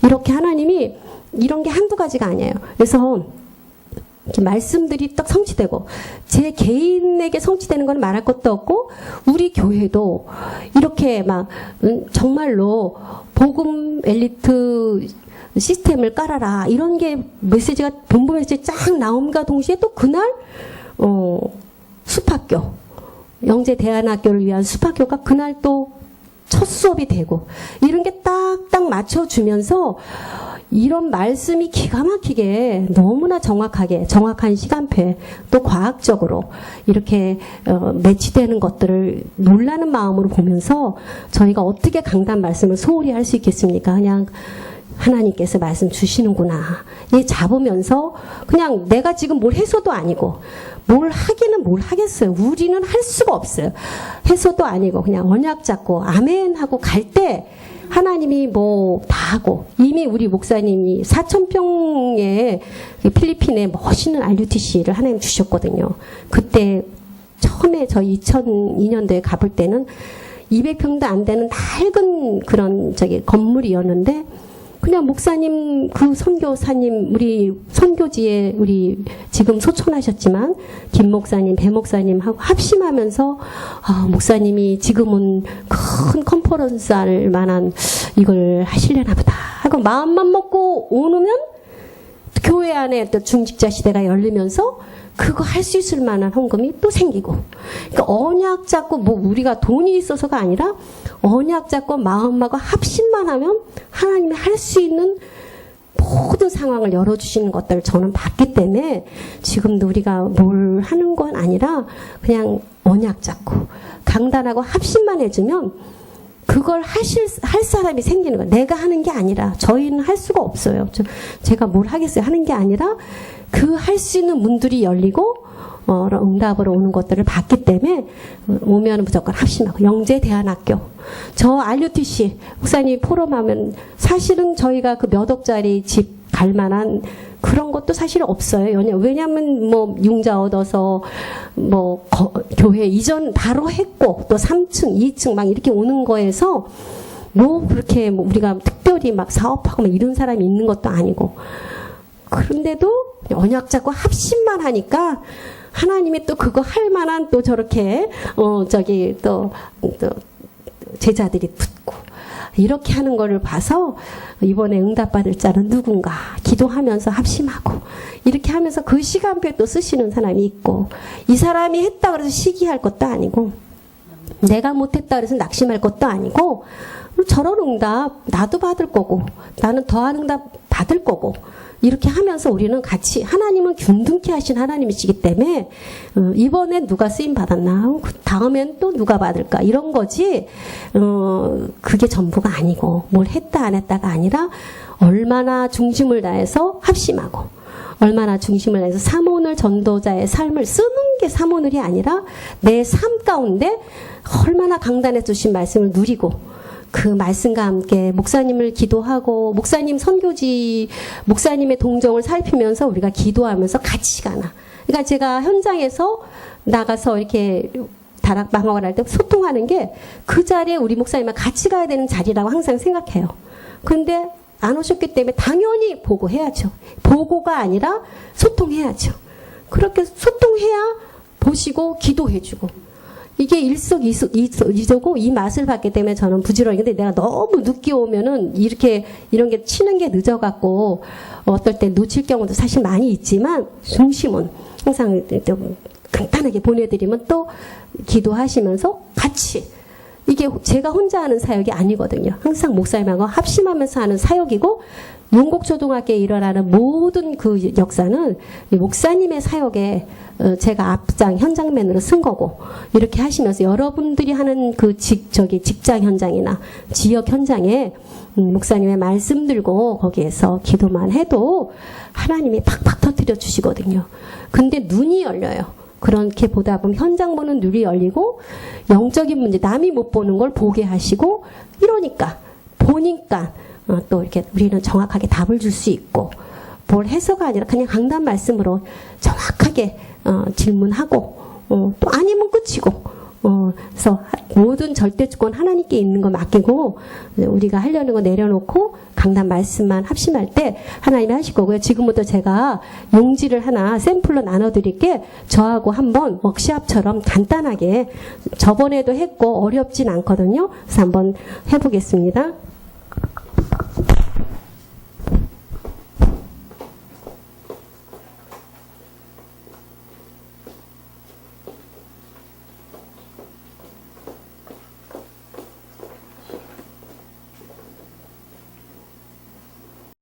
Speaker 1: 이렇게 하나님이 이런 게 한두 가지가 아니에요. 그래서 이렇게 말씀들이 딱 성취되고, 제 개인에게 성취되는 건 말할 것도 없고, 우리 교회도 이렇게 막 정말로 복음 엘리트 시스템을 깔아라, 이런 게 메시지가 본부 메시지 쫙 나옴과 동시에 또 그날 숲학교, 영재대안학교를 위한 숲학교가 그날 또 첫 수업이 되고, 이런 게 딱딱 맞춰주면서 이런 말씀이 기가 막히게 너무나 정확한 시간표에 또 과학적으로 이렇게 매치되는 것들을 놀라는 마음으로 보면서 저희가 어떻게 강단 말씀을 소홀히 할 수 있겠습니까? 그냥 하나님께서 말씀 주시는구나. 이 잡으면서 그냥 내가 지금 뭘 해서도 아니고, 뭘 하기는 뭘 하겠어요. 우리는 할 수가 없어요. 해서도 아니고 그냥 언약 잡고 아멘 하고 갈 때 하나님이 뭐 다 하고, 이미 우리 목사님이 4,000평의 필리핀에 멋있는 RUTC를 하나님 주셨거든요. 그때 처음에 저 2002년도에 가볼 때는 200평도 안 되는 낡은 그런 건물이었는데, 그냥 목사님, 그 선교사님, 우리 선교지에 우리 지금 소천하셨지만 김 목사님, 배 목사님하고 합심하면서 목사님이 지금은 큰 컨퍼런스 할 만한 이걸 하시려나 보다 하고 마음만 먹고 오면 교회 안에 또 중직자 시대가 열리면서 그거 할 수 있을 만한 헌금이 또 생기고, 그러니까 언약 잡고 뭐 우리가 돈이 있어서가 아니라 언약 잡고 마음하고 합심만 하면 하나님이 할 수 있는 모든 상황을 열어주시는 것들을 저는 봤기 때문에, 지금도 우리가 뭘 하는 건 아니라 그냥 언약 잡고 강단하고 합심만 해주면 그걸 할 사람이 생기는 거예요. 내가 하는 게 아니라, 저희는 할 수가 없어요. 제가 뭘 하겠어요. 하는 게 아니라 그 할 수 있는 문들이 열리고 응답으로 오는 것들을 봤기 때문에 오면 무조건 합심하고. 영재대안학교, 저 RUTC 목사님 포럼하면 사실은 저희가 그 몇 억짜리 집 갈 만한 그런 것도 사실 없어요. 왜냐하면 뭐 융자 얻어서 뭐 교회 이전 바로 했고, 또 3층, 2층 막 이렇게 오는 거에서 뭐 그렇게 뭐 우리가 특별히 막 사업하고 막 이런 사람이 있는 것도 아니고, 그런데도 언약 잡고 합심만 하니까 하나님이 또 그거 할 만한 또 저렇게 또 제자들이 붙고, 이렇게 하는 거를 봐서 이번에 응답받을 자는 누군가 기도하면서 합심하고, 이렇게 하면서 그 시간표에 또 쓰시는 사람이 있고, 이 사람이 했다 그래서 시기할 것도 아니고, 내가 못했다 그래서 낙심할 것도 아니고, 저런 응답 나도 받을 거고, 나는 더한 응답 받을 거고, 이렇게 하면서 우리는 같이, 하나님은 균등케 하신 하나님이시기 때문에 이번엔 누가 쓰임 받았나, 다음엔 또 누가 받을까, 이런 거지. 그게 전부가 아니고, 뭘 했다 안 했다가 아니라 얼마나 중심을 다해서 합심하고, 얼마나 중심을 다해서 사모늘 전도자의 삶을 쓰는 게 사모늘이 아니라 내 삶 가운데 얼마나 강단에 주신 말씀을 누리고, 그 말씀과 함께 목사님을 기도하고, 목사님 선교지, 목사님의 동정을 살피면서 우리가 기도하면서 같이 가나. 그러니까 제가 현장에서 나가서 이렇게 다락 방학을 할 때 소통하는 게 그 자리에 우리 목사님과 같이 가야 되는 자리라고 항상 생각해요. 그런데 안 오셨기 때문에 당연히 보고해야죠. 보고가 아니라 소통해야죠. 그렇게 소통해야 보시고 기도해주고, 이게 일석이조고 이 맛을 봤기 때문에 저는 부지런히. 근데 내가 너무 늦게 오면은 이런 게 치는 게 늦어갖고 어떨 때 놓칠 경우도 사실 많이 있지만, 중심은 항상 간단하게 보내드리면 또 기도하시면서 같이, 이게 제가 혼자 하는 사역이 아니거든요. 항상 목사님하고 합심하면서 하는 사역이고, 용곡초등학교에 일어나는 모든 그 역사는 목사님의 사역에 제가 앞장 현장맨으로 쓴 거고, 이렇게 하시면서 여러분들이 하는 그 직장 현장이나 지역 현장에 목사님의 말씀 들고 거기에서 기도만 해도 하나님이 팍팍 터뜨려 주시거든요. 근데 눈이 열려요. 그렇게 보다 보면 현장 보는 눈이 열리고, 영적인 문제, 남이 못 보는 걸 보게 하시고, 이러니까 보니까 또 이렇게 우리는 정확하게 답을 줄 수 있고, 뭘 해서가 아니라 그냥 강단 말씀으로 정확하게 질문하고, 또 아니면 끝이고, 그래서 모든 절대주권 하나님께 있는 거 맡기고, 우리가 하려는 거 내려놓고 강단 말씀만 합심할 때 하나님이 하실 거고요. 지금부터 제가 용지를 하나 샘플로 나눠드릴게 저하고 한번 워크샵처럼 간단하게 저번에도 했고 어렵진 않거든요. 그래서 한번 해보겠습니다.